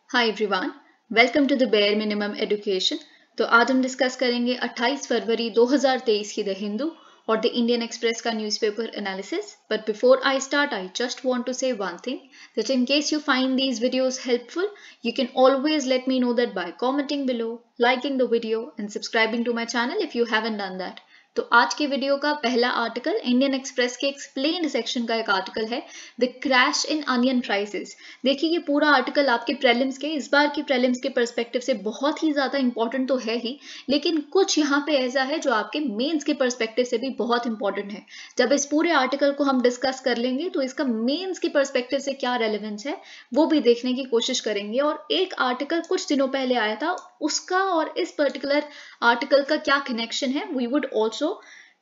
Hi everyone, welcome to the bare minimum education. तो आज हम डिस्कस करेंगे 28 फरवरी 2023 की द हिंदू और द इंडियन एक्सप्रेस का newspaper analysis. But before I start, I just want to say one thing that in case you find these videos helpful, you can always let me know that by commenting below, liking the video and subscribing to my channel if you haven't done that. तो आज के video का पहला article Indian express के explained section का एक article है, the crash in onion prices. देखिए ये पूरा आर्टिकल आपके प्रीलिम्स के, इस बार की प्रीलिम्स के पर्सपेक्टिव से बहुत ही ज्यादा इंपॉर्टेंट तो है ही, लेकिन कुछ यहाँ पे ऐसा है जो आपके मेंस के पर्सपेक्टिव से भी बहुत इंपॉर्टेंट है। जब इस पूरे आर्टिकल को हम डिस्कस कर लेंगे तो इसका मेंस के पर्सपेक्टिव से क्या रेलेवेंस है वो भी देखने की कोशिश करेंगे। और एक आर्टिकल कुछ दिनों पहले आया था, उसका और इस पर्टिकुलर आर्टिकल का क्या कनेक्शन है, we would also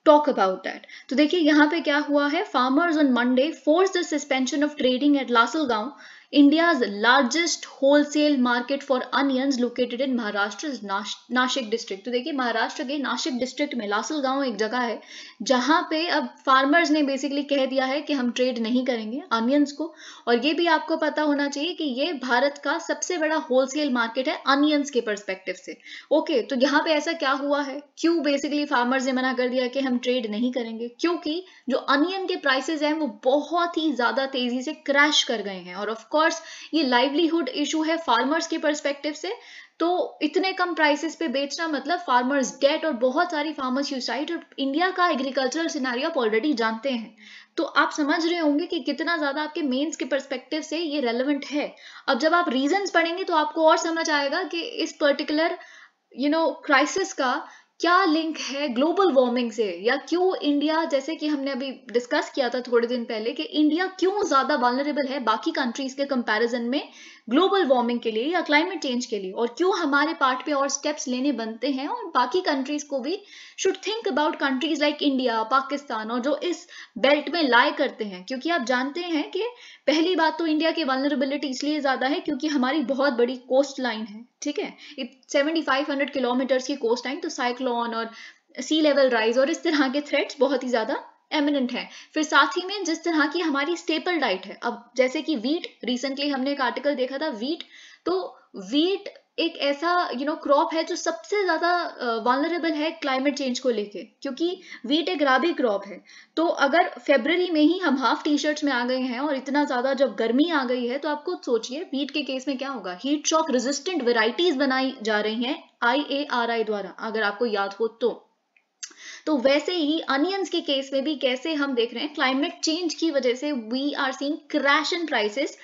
talk about that. तो देखिए यहाँ पे क्या हुआ है, farmers on Monday force the suspension of trading at Lasalgaon, India's largest wholesale market for onions located in Maharashtra's Nashik district. तो देखिए महाराष्ट्र के नाशिक डिस्ट्रिक्ट में लासलगांव एक जगह है जहां पे अब फार्मर्स ने बेसिकली कह दिया है कि हम ट्रेड नहीं करेंगे अनियंस को। और ये भी आपको पता होना चाहिए कि ये भारत का सबसे बड़ा होलसेल मार्केट है अनियंस के पर्सपेक्टिव से। ओके, तो यहाँ पे ऐसा क्या हुआ है, क्यों बेसिकली फार्मर्स ने मना कर दिया कि हम ट्रेड नहीं करेंगे? क्योंकि जो अनियन के प्राइसेस हैं वो बहुत ही ज्यादा तेजी से क्रैश कर गए हैं। और ऑफ कोर्स ये लाइवलीहुड इशू है फार्मर्स के पर्सपेक्टिव से। तो इतने कम प्राइसेस पे बेचना मतलब फार्मर्स डेट और बहुत सारी फार्मर्स सुसाइड, और इंडिया का एग्रीकल्चरल सिनेरियो आप ऑलरेडी जानते हैं। तो आप समझ रहे होंगे कि कितना ज्यादा आपके मेंस के पर्सपेक्टिव से ये रेलेवेंट है। अब जब आप रीजंस पढ़ेंगे तो आपको और समझ आएगा कि इस पर्टिकुलर क्राइसिस का क्या लिंक है ग्लोबल वार्मिंग से, या क्यों इंडिया, जैसे कि हमने अभी डिस्कस किया था थोड़े दिन पहले, कि इंडिया क्यों ज्यादा वल्नरेबल है बाकी कंट्रीज के कंपैरिजन में ग्लोबल वार्मिंग के लिए या क्लाइमेट चेंज के लिए, और क्यों हमारे पार्ट पे और स्टेप्स लेने बनते हैं। और बाकी कंट्रीज को भी should think about countries like India, Pakistan, और जो इस बेल्ट में लाई करते हैं। क्योंकि आप जानते हैं कि पहली बात तो इंडिया की वल्नरेबिलिटी इसलिए ज्यादा है क्योंकि हमारी बहुत बड़ी कोस्ट लाइन है, ठीक है, 7500 किलोमीटर्स की कोस्ट लाइन। तो साइक्लोन और सी लेवल राइज और इस तरह के थ्रेट्स बहुत ही ज्यादा एमिनेंट है। फिर साथ ही में जिस तरह की हमारी स्टेपल डाइट है, अब जैसे कि वीट, रिसेंटली हमने एक आर्टिकल देखा था वीट, तो वीट एक ऐसा क्रॉप है जो सबसे ज्यादा वल्नरेबल है क्लाइमेट चेंज को लेके, क्योंकि वीट एक राबी क्रॉप है। तो अगर फरवरी में ही हम हाफ टी शर्ट्स में आ गए हैं और इतना ज्यादा जब गर्मी आ गई है, तो आप खुद सोचिए वीट के केस में क्या होगा। हीट शॉक रेजिस्टेंट वेराइटीज बनाई जा रही हैं IARI द्वारा, अगर आपको याद हो तो वैसे ही अनियंस के केस में भी कैसे हम देख रहे हैं क्लाइमेट चेंज की वजह से we are seeing crash in prices.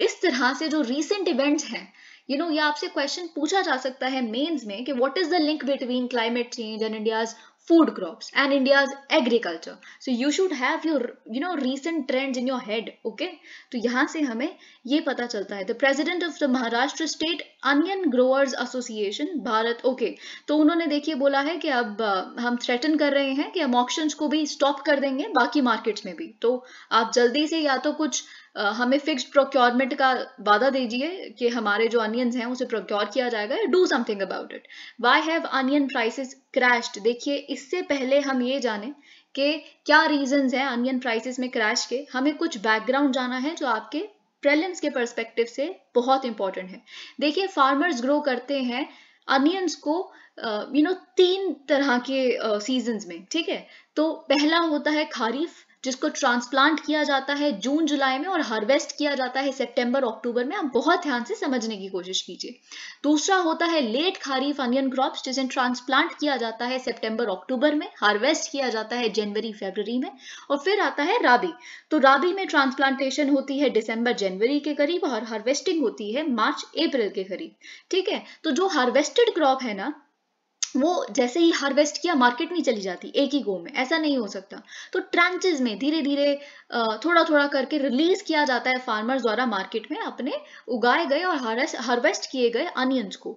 इस तरह से जो रीसेंट इवेंट्स हैं, ये आपसे क्वेश्चन पूछा जा सकता है मेंस में कि what is the link between climate change and India's food crops and India's agriculture. So you should have your recent trends in your head. Okay, तो यहाँ से हमें ये पता चलता है, the president of the Maharashtra State Onion Growers Association Bharat, okay, तो उन्होंने देखिए बोला है कि अब हम थ्रेटन कर रहे हैं कि हम ऑक्शंस को भी स्टॉप कर देंगे बाकी मार्केट्स में भी। तो आप जल्दी से या तो कुछ हमें फिक्स्ड प्रोक्योरमेंट का वादा दीजिए कि हमारे जो अनियंस हैं उसे प्रोक्योर किया जाएगा, do something about it. Why have onion prices crashed? देखिए इससे पहले हम ये जाने कि क्या रीजंस हैं अनियन प्राइसेस में क्रैश के, हमें कुछ बैकग्राउंड जाना है जो आपके प्रीलिम्स के पर्सपेक्टिव से बहुत इंपॉर्टेंट है। देखिए फार्मर्स ग्रो करते हैं अनियंस को 3 तरह के सीजन्स में, ठीक है। तो पहला होता है खारीफ, जिसको ट्रांसप्लांट किया जाता है जून जुलाई में और हार्वेस्ट किया जाता है सितंबर अक्टूबर में। आप बहुत ध्यान से समझने की कोशिश कीजिए। दूसरा होता है लेट खारीफ अनियन क्रॉप्स, जिसे ट्रांसप्लांट किया जाता है सितंबर अक्टूबर में, हार्वेस्ट किया जाता है जनवरी फरवरी में। और फिर आता है राबी। तो राबी में ट्रांसप्लांटेशन होती है दिसंबर जनवरी के करीब और हार्वेस्टिंग होती है मार्च अप्रैल के करीब, ठीक है। तो जो हार्वेस्टेड क्रॉप है ना, वो जैसे ही हार्वेस्ट किया मार्केट नहीं चली जाती एक ही गो में, ऐसा नहीं हो सकता। तो ट्रांचेस में धीरे धीरे थोड़ा थोड़ा करके रिलीज किया जाता है फार्मर्स द्वारा मार्केट में अपने उगाए गए और हार्वेस्ट किए गए अनियंस को।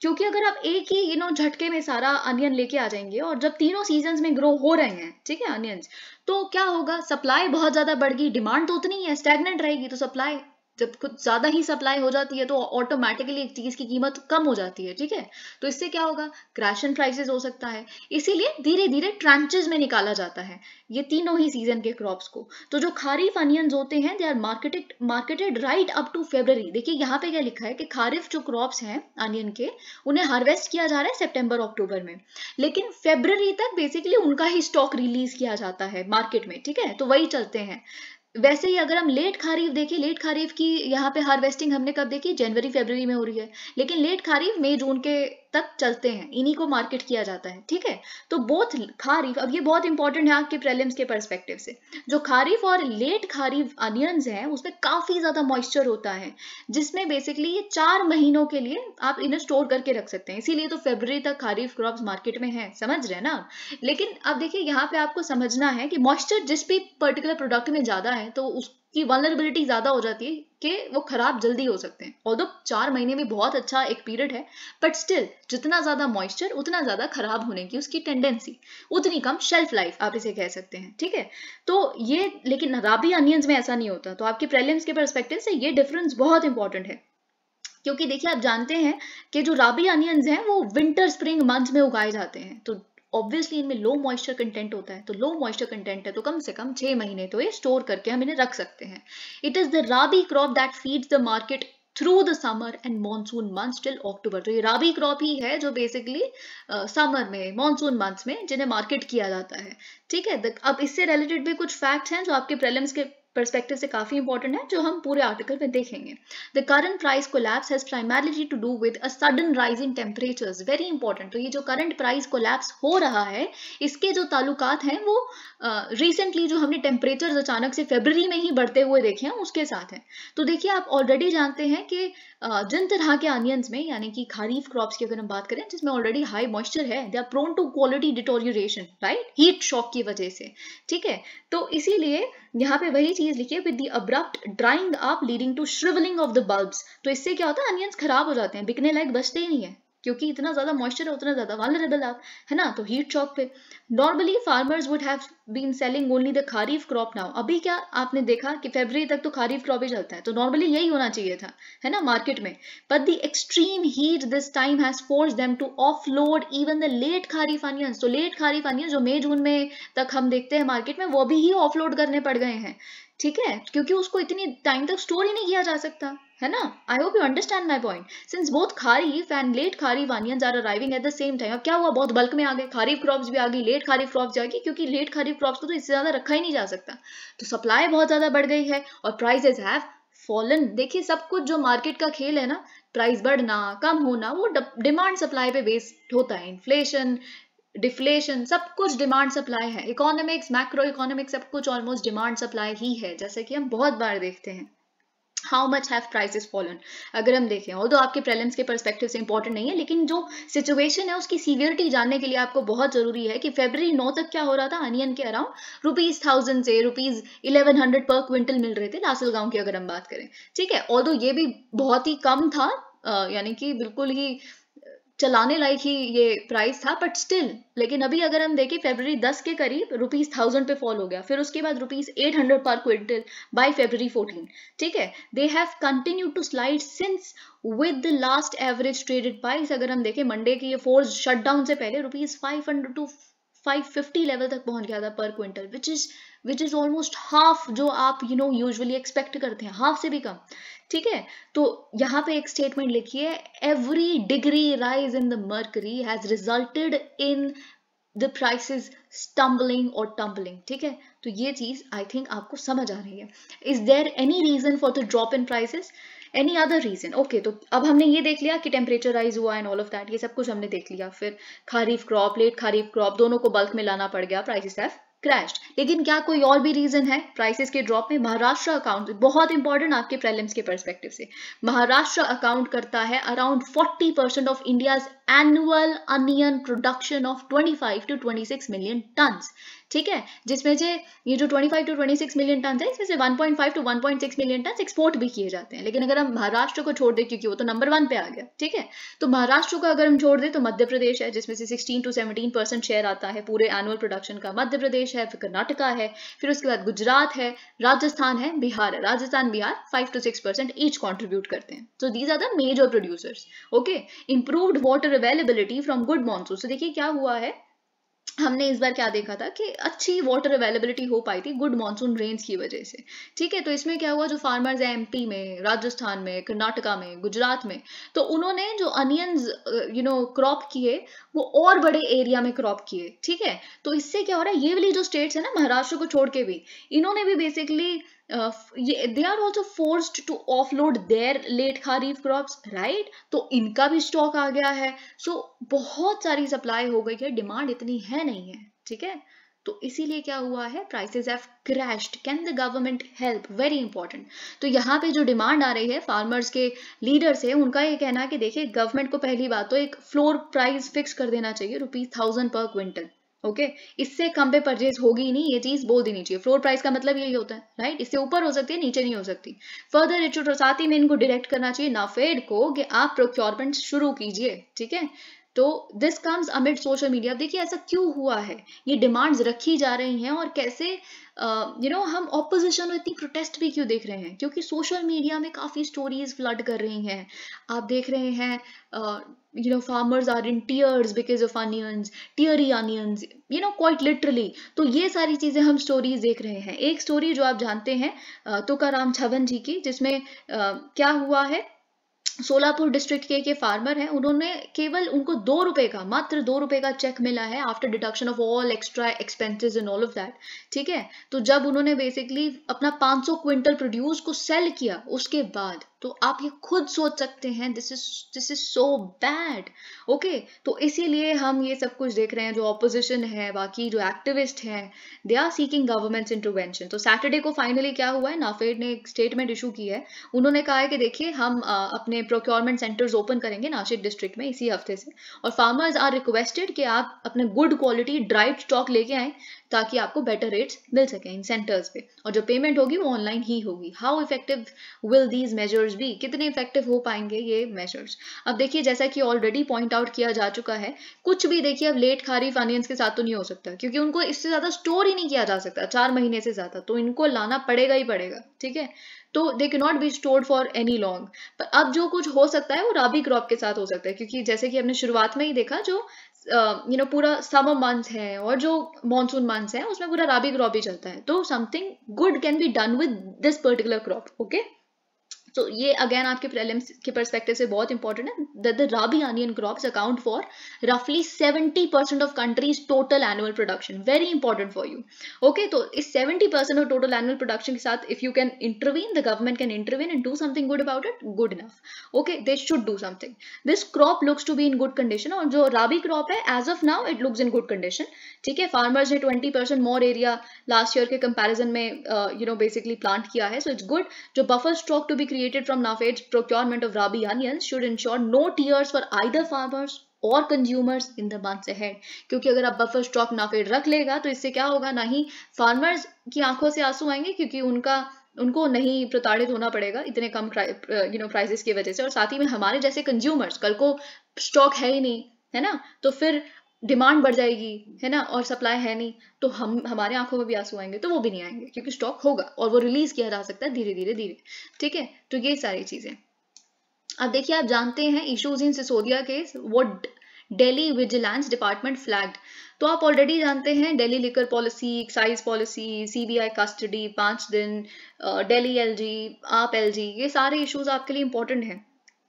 क्योंकि अगर आप एक ही झटके में सारा अनियन लेके आ जाएंगे, और जब तीनों सीजन्स में ग्रो हो रहे हैं, ठीक है, अनियंस, तो क्या होगा, सप्लाई बहुत ज्यादा बढ़ गई, डिमांड तो उतनी ही है, स्टैग्नेंट रहेगी, तो सप्लाई जब कुछ ज्यादा ही सप्लाई हो जाती है तो ऑटोमेटिकली एक चीज की कीमत कम हो जाती है, ठीक है। तो इससे क्या होगा, क्रैश इन प्राइसेस हो सकता है। इसीलिए धीरे धीरे ट्रांचेस में निकाला जाता है ये तीनों ही सीजन के क्रॉप्स को। तो जो खारीफ अनियंस होते हैं they are marketed right up to February. देखिए यहाँ पे क्या लिखा है कि खारीफ जो क्रॉप्स हैं अनियन के, उन्हें हार्वेस्ट किया जा रहा है सितंबर अक्टूबर में, लेकिन फेब्रुअरी तक बेसिकली उनका ही स्टॉक रिलीज किया जाता है मार्केट में, ठीक है। तो वही चलते हैं। वैसे ही अगर हम लेट खारीफ देखें, लेट खारीफ की यहाँ पे हार्वेस्टिंग हमने कब देखी, जनवरी फरवरी में हो रही है, लेकिन लेट खारीफ मई जून के तक चलते हैं, इन्हीं को मार्केट किया जाता है, ठीक है। तो बोथ खारीफ, अब ये बहुत इंपॉर्टेंट है आपके प्रीलिम्स के पर्सपेक्टिव से, जो खारीफ और लेट खारीफ अनियंस हैं उसमें काफी ज्यादा मॉइस्चर होता है, जिसमें बेसिकली ये 4 महीनों के लिए आप इन्हें स्टोर करके रख सकते हैं। इसीलिए तो फरवरी तक खारीफ क्रॉप्स मार्केट में है, समझ रहे हैं ना। लेकिन अब देखिए यहाँ पे आपको समझना है कि मॉइस्चर जिस भी पर्टिकुलर प्रोडक्ट में ज्यादा है तो उसकी वल्नरेबिलिटी ज्यादा हो जाती है कि वो खराब जल्दी हो सकते हैं। ऑल्दो 4 महीने भी बहुत अच्छा एक पीरियड है, बट स्टिल जितना ज्यादा मॉइस्चर उतना ज्यादा खराब होने की उसकी टेंडेंसी, उतनी कम शेल्फ लाइफ आप इसे कह सकते हैं, ठीक है। तो ये, लेकिन राबी अनियंस में ऐसा नहीं होता। तो आपके प्रीलिम्स के पर्सपेक्टिव से ये डिफरेंस बहुत इंपॉर्टेंट है, क्योंकि देखिए आप जानते हैं कि जो राबी अनियंस हैं वो विंटर स्प्रिंग मंथ में उगाए जाते हैं, तो ऑब्वियसली इनमें लो मॉइस्चर कंटेंट होता है। तो लो मॉइस्चर कंटेंट है तो कम से कम 6 महीने तो ये स्टोर करके हम इन्हें रख सकते हैं। It is the rabi crop that feeds the market through the summer and monsoon months till October. तो ये राबी क्रॉप ही है जो बेसिकली समर में, मॉनसून मंथ्स में जिन्हें मार्केट किया जाता है, ठीक है। अब इससे रिलेटेड भी कुछ फैक्ट्स हैं जो आपके प्रीलिम्स के पर्सपेक्टिव से काफी इंपॉर्टेंट है, जो हम पूरे आर्टिकल में देखेंगे। The current price collapse has primarily to do with a sudden rise in temperatures, very important. तो ये जो करंट प्राइस कोलैप्स हो रहा है इसके जो ताल्लुकात हैं वो रिसेंटली जो हमने टेम्परेचर्स अचानक से फरवरी में ही बढ़ते हुए देखे हैं उसके साथ हैं। तो देखिए आप ऑलरेडी जानते हैं कि जिन तरह के अनियंस में, यानी कि खारीफ क्रॉप्स की अगर हम बात करें जिसमें ऑलरेडी हाई मॉइस्चर है, they are prone to quality deterioration, right, heat shock की वजह से, ठीक है। तो इसीलिए यहाँ पे वही चीज लिखिए, with the abrupt drying up leading to shrivelling of the bulbs. तो इससे क्या होता है, अनियंस खराब हो जाते हैं, बिकने लायक बचते ही नहीं है, क्योंकि इतना ज्यादा मॉइस्चर है उतना ज्यादा वल्नरेबल आप, है ना। तो हीट शॉक पे normally farmers would have been selling only the kharif crop now. अभी क्या आपने देखा कि फरवरी तक तो खारीफ क्रॉप ही चलता है, तो नॉर्मली यही होना चाहिए था, है ना, मार्केट में। But the extreme heat this time has forced them to offload even the late kharif onions. तो लेट खारीफ अनियंस जो मई जून में तक हम देखते हैं मार्केट में, वो भी ही ऑफलोड करने पड़ गए हैं, ठीक है, क्योंकि उसको इतनी टाइम तक स्टोर ही नहीं किया जा सकता, है ना। I hope you understand my point. Since both kharif and late kharif onions are arriving at the same time, अब क्या हुआ, बहुत बल्क में आ गए, खारीफ क्रॉप्स भी आ गई, लेट खारीफ क्रॉप्स आ गई, क्योंकि लेट खारीफ क्रॉप्स को तो इससे ज्यादा रखा ही नहीं जा सकता, तो सप्लाई बहुत ज्यादा बढ़ गई है और प्राइसेस हैव फॉलन। देखिए सब कुछ जो मार्केट का खेल है ना, प्राइस बढ़ना कम होना, वो डिमांड सप्लाई पे बेस्ड होता है। इन्फ्लेशन, डिफ्लेशन, सब कुछ डिमांड सप्लाई है। इकोनॉमिक्स, मैक्रो इकोनॉमिक्स, सब कुछ ऑलमोस्ट डिमांड सप्लाई ही है, जैसे कि हम बहुत बार देखते हैं। How much have prices fallen, अगर हम देखें, ऑल्दो आपके प्रीलिम्स के पर्सपेक्टिव से इंपॉर्टेंट नहीं है, लेकिन जो सिचुएशन है उसकी सीवियरिटी जानने के लिए आपको बहुत जरूरी है कि फरवरी 9 तक क्या हो रहा था, अनियन के अराउंड ₹1000 से ₹1100 पर क्विंटल मिल रहे थे लासलगांव की अगर हम बात करें, ठीक है। ऑल्दो ये भी बहुत ही कम था, यानी कि बिल्कुल ही चलाने लायक ही ये प्राइस था, बट स्टिल। लेकिन अभी अगर हम देखें फरवरी 10 के करीब ₹1000 पे फॉल हो गया, फिर उसके बाद ₹800 पर क्विंटल बाय फरवरी 14, ठीक है। They have continued to slide since with the last average traded price, अगर हम देखें मंडे की ये फोर्स शटडाउन से पहले ₹500 टू 550 लेवल तक पहुंच गया था पर quintal, which is almost half जो आप यूजुअली एक्सपेक्ट करते हैं, हाफ से भी कम, ठीक है। तो यहाँ पे एक स्टेटमेंट लिखिए, every degree rise in the mercury has resulted in the prices stumbling और टम्बलिंग, ठीक है। तो ये चीज आई थिंक आपको समझ आ रही है। Is there any reason for the drop in prices, any other reason? Okay, तो अब हमने ये देख लिया कि टेम्परेचर राइज हुआ एंड ऑल ऑफ दैट, ये सब कुछ हमने देख लिया। फिर kharif crop, late kharif crop, दोनों को बल्क में लाना पड़ गया, प्राइसेस हैव क्रैश्ड। लेकिन क्या कोई और भी रीजन है प्राइसेस के ड्रॉप में? महाराष्ट्र अकाउंट, बहुत इंपॉर्टेंट आपके प्रीलिम्स के पर्सपेक्टिव से, महाराष्ट्र अकाउंट करता है around 40% of India's annual onion production of 25 to 26 million turns, ठीक है, जिसमें से ये जो 25 to 26 मिलियन टन है, इसमें से 1.5 to 1.6 मिलियन टन एक्सपोर्ट भी किए जाते हैं। लेकिन अगर हम महाराष्ट्र को छोड़ दें, क्योंकि वो तो नंबर 1 पे आ गया, ठीक है, तो महाराष्ट्र को अगर हम छोड़ दें तो मध्य प्रदेश है, जिसमें से 16 to 17% शेयर आता है पूरे एनुअल प्रोडक्शन का। मध्य प्रदेश है, फिर कर्नाटका है, फिर उसके बाद गुजरात है, राजस्थान है, बिहार है। Rajasthan, Bihar 5 to 6% each contribute करते हैं। So these are the major producers. Okay, improved water availability from good monsoon. तो देखिए क्या हुआ है, हमने इस बार क्या देखा था कि अच्छी वाटर अवेलेबिलिटी हो पाई थी गुड मॉनसून रेन्स की वजह से, ठीक है। तो इसमें क्या हुआ, जो फार्मर्स हैं एमपी में, राजस्थान में, कर्नाटका में, गुजरात में, तो उन्होंने जो अनियंस क्रॉप किए वो और बड़े एरिया में क्रॉप किए, ठीक है। तो इससे क्या हो रहा है, ये वाली जो स्टेट्स है ना महाराष्ट्र को छोड़ के भी, इन्होंने भी basically they are also forced to offload their late kharif crops, right. तो इनका भी स्टॉक आ गया है। सो बहुत सारी सप्लाई हो गई है, डिमांड इतनी है नहीं है, ठीक है। तो इसीलिए क्या हुआ है, prices have crashed. Can the government help, very important. तो यहाँ पे जो डिमांड आ रही है फार्मर्स के लीडर्स है, उनका ये कहना है कि देखिए गवर्नमेंट को पहली बात तो एक फ्लोर प्राइस फिक्स कर देना चाहिए, ₹1000 पर क्विंटल। ओके, इससे कम पे परचेज होगी ही नहीं, ये चीज बोल देनी चाहिए। फ्लोर प्राइस का मतलब यही होता है, राइट। इससे ऊपर हो सकती है, नीचे नहीं हो सकती। फर्दर इट शुड, साथ ही में इनको डायरेक्ट करना चाहिए नाफेड को कि आप प्रोक्योरमेंट शुरू कीजिए, ठीक है। तो this comes amid social media. देखिए ऐसा क्यों हुआ है, ये डिमांड्स रखी जा रही हैं, और कैसे हम ऑपोजिशन में इतनी प्रोटेस्ट भी क्यों देख रहे हैं, क्योंकि सोशल मीडिया में काफी स्टोरीज फ्लड कर रही हैं। आप देख रहे हैं farmers are in tears because of onions, teary onions, quite literally। तो ये सारी चीजें हम स्टोरीज देख रहे हैं। एक स्टोरी जो आप जानते हैं तुकाराम छवन जी की, जिसमें क्या हुआ है, सोलापुर डिस्ट्रिक्ट के फार्मर हैं, उन्होंने केवल उनको ₹2 का, मात्र ₹2 का चेक मिला है after deduction of all extra expenses and all of that, ठीक है। तो जब उन्होंने बेसिकली अपना 500 क्विंटल प्रोड्यूस को सेल किया उसके बाद, तो आप ये खुद सोच सकते हैं, this is so bad. Okay, तो इसीलिए हम ये सब कुछ देख रहे हैं। जो ऑपोजिशन है, बाकी जो एक्टिविस्ट हैं, they are seeking government's intervention. तो सैटरडे को फाइनली क्या हुआ है, नाफेड ने एक स्टेटमेंट इशू की है। उन्होंने कहा है कि देखिए हम अपने प्रोक्योरमेंट सेंटर्स ओपन करेंगे नासिक डिस्ट्रिक्ट में इसी हफ्ते से, और फार्मर्स आर रिक्वेस्टेड कि आप अपने गुड क्वालिटी ड्राइड स्टॉक लेके आए, ताकि आपको बेटर रेट्स मिल सके इन सेंटर्स पे, और जो पेमेंट होगी वो ऑनलाइन ही होगी। How effective will these measures be, कितने इफेक्टिव हो पाएंगे ये मेजर्स। अब देखिए जैसा कि ऑलरेडी पॉइंट आउट किया जा चुका है, कुछ भी देखिए अब लेट खरीफ अनियंस के साथ तो नहीं हो सकता, क्योंकि उनको इससे ज्यादा स्टोर ही नहीं किया जा सकता 4 महीने से ज्यादा, तो इनको लाना पड़ेगा ही पड़ेगा, ठीक है। तो they can not be stored for any long. पर अब जो कुछ हो सकता है वो राबी क्रॉप के साथ हो सकता है, क्योंकि जैसे कि हमने शुरुआत में ही देखा, जो पूरा समर मंथ्स है और जो मॉनसून मंथ्स है उसमें पूरा राबी क्रॉप ही चलता है। तो something good can be done with this particular crop. Okay, तो ये अगेन आपके प्रीलिम्स के पर्सपेक्टिव से बहुत इंपॉर्टेंट है, that the rabi onion crops account for रफली 70% of country's total annual production. Very important for you. Okay, तो इस 70% ऑफ टोटल एनुअल प्रोडक्शन के साथ if you can intervene, the government can intervene and do something good about it, good enough. Okay, they should do something. This crop looks to be in good condition, और जो rabi crop है as of now it looks in good condition, ठीक है। Farmers ने 20% more area last year के comparison में basically plant किया है, सो इट्स गुड। जो buffer stock to be created from NAFED's procurement of rabi onions should ensure no tears for either farmers और consumers in the months ahead. क्योंकि अगर आप buffer stock NAFED रख लेगा तो इससे क्या होगा, ना ही फार्मर्स की आंखों से आंसू आएंगे, क्योंकि उनको नहीं प्रताड़ित होना पड़ेगा इतने कम प्राइसेस की वजह से, और साथ ही में हमारे जैसे कंज्यूमर्स, कल को स्टॉक है ही नहीं, है ना, तो फिर डिमांड बढ़ जाएगी, है ना, और सप्लाई है नहीं, तो हमारे आंखों में भी आंसू आएंगे, तो वो भी नहीं आएंगे, क्योंकि स्टॉक होगा और वो रिलीज किया जा सकता है धीरे धीरे, ठीक है। तो ये सारी चीजें। अब देखिए, आप जानते हैं issues in Sisodia case, what Delhi vigilance department flagged. तो आप ऑलरेडी जानते हैं Delhi liquor policy, excise policy, CBI custody 5 दिन, दिल्ली एलजी, आप एलजी, ये सारे इश्यूज आपके लिए इंपॉर्टेंट हैं।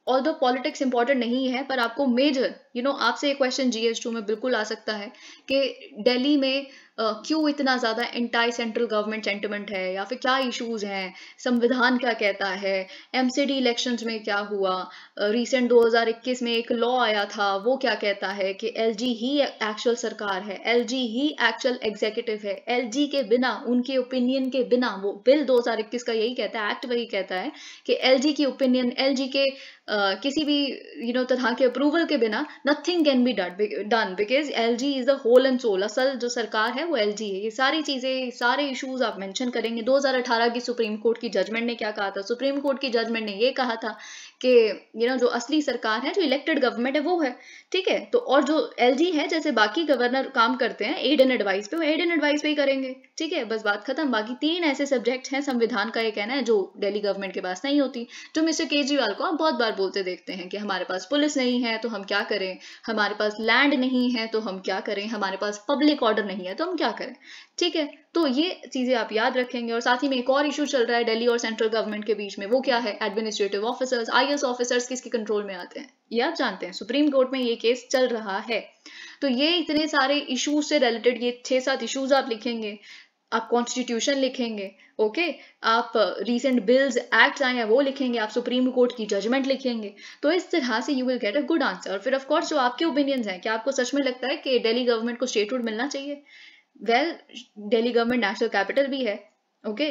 ऑल्दो पॉलिटिक्स इंपॉर्टेंट नहीं है, पर आपको मेजर आपसे एक क्वेश्चन GS2 में बिल्कुल आ सकता है कि दिल्ली में क्यों इतना ज्यादा एंटी सेंट्रल गवर्नमेंट सेंटिमेंट है, या फिर क्या इश्यूज हैं, संविधान क्या कहता है, MCD इलेक्शंस में क्या हुआ, रिसेंट 2021 में एक लॉ आया था वो क्या कहता है कि LG ही एक्चुअल सरकार है, LG ही एक्चुअल एग्जीक्यूटिव है, LG के बिना, उनके ओपिनियन के बिना, वो बिल 2021 का यही कहता है, एक्ट वही कहता है कि LG की ओपिनियन, LG के किसी भी तरह के अप्रूवल के बिना nothing can be done because LG is the whole and sole. असल जो सरकार है वो एलजी है। ये सारी चीजें, सारे इश्यूज आप मेंशन करेंगे। 2018 की सुप्रीम कोर्ट की जजमेंट ने क्या कहा था? सुप्रीम कोर्ट की जजमेंट ने ये कहा था कि जो असली सरकार है, जो इलेक्टेड गवर्नमेंट है, वो है, ठीक है। तो और जो एलजी है, जैसे बाकी गवर्नर काम करते हैं एड एंड एडवाइस पे, वो एड एंड एडवाइस पे ही करेंगे, ठीक है, बस बात खत्म। बाकी 3 ऐसे सब्जेक्ट हैं संविधान का ये कहना है जो दिल्ली गवर्नमेंट के पास नहीं होती। जो मिस्टर केजरीवाल को आप बहुत बार बोलते देखते हैं कि हमारे पास पुलिस नहीं है तो हम क्या करें, हमारे पास लैंड नहीं है तो हम क्या करें, हमारे पास पब्लिक ऑर्डर नहीं है तो हम क्या करें, ठीक है। तो ये चीजें आप याद रखेंगे। और साथ ही में एक और इशू चल रहा है दिल्ली और सेंट्रल गवर्नमेंट के बीच में, वो क्या है? एडमिनिस्ट्रेटिव ऑफिसर्स, आईएएस ऑफिसर्स किसके कंट्रोल में आते हैं, ये आप जानते हैं। सुप्रीम कोर्ट में ये केस चल रहा है। तो ये इतने सारे इश्यूज से रिलेटेड ये 6-7 इश्यूज आप लिखेंगे। आप कॉन्स्टिट्यूशन लिखेंगे, ओके, आप रीसेंट बिल्स एक्ट्स आए हैं वो लिखेंगे, आप सुप्रीम कोर्ट की जजमेंट लिखेंगे। तो इस तरह से you will get a good answer. और फिर ऑफ कोर्स जो आपके ओपिनियंस हैं, क्या आपको सच में लगता है कि दिल्ली गवर्नमेंट को स्टेटहुड मिलना चाहिए? Well, Delhi government national capital भी है, ओके,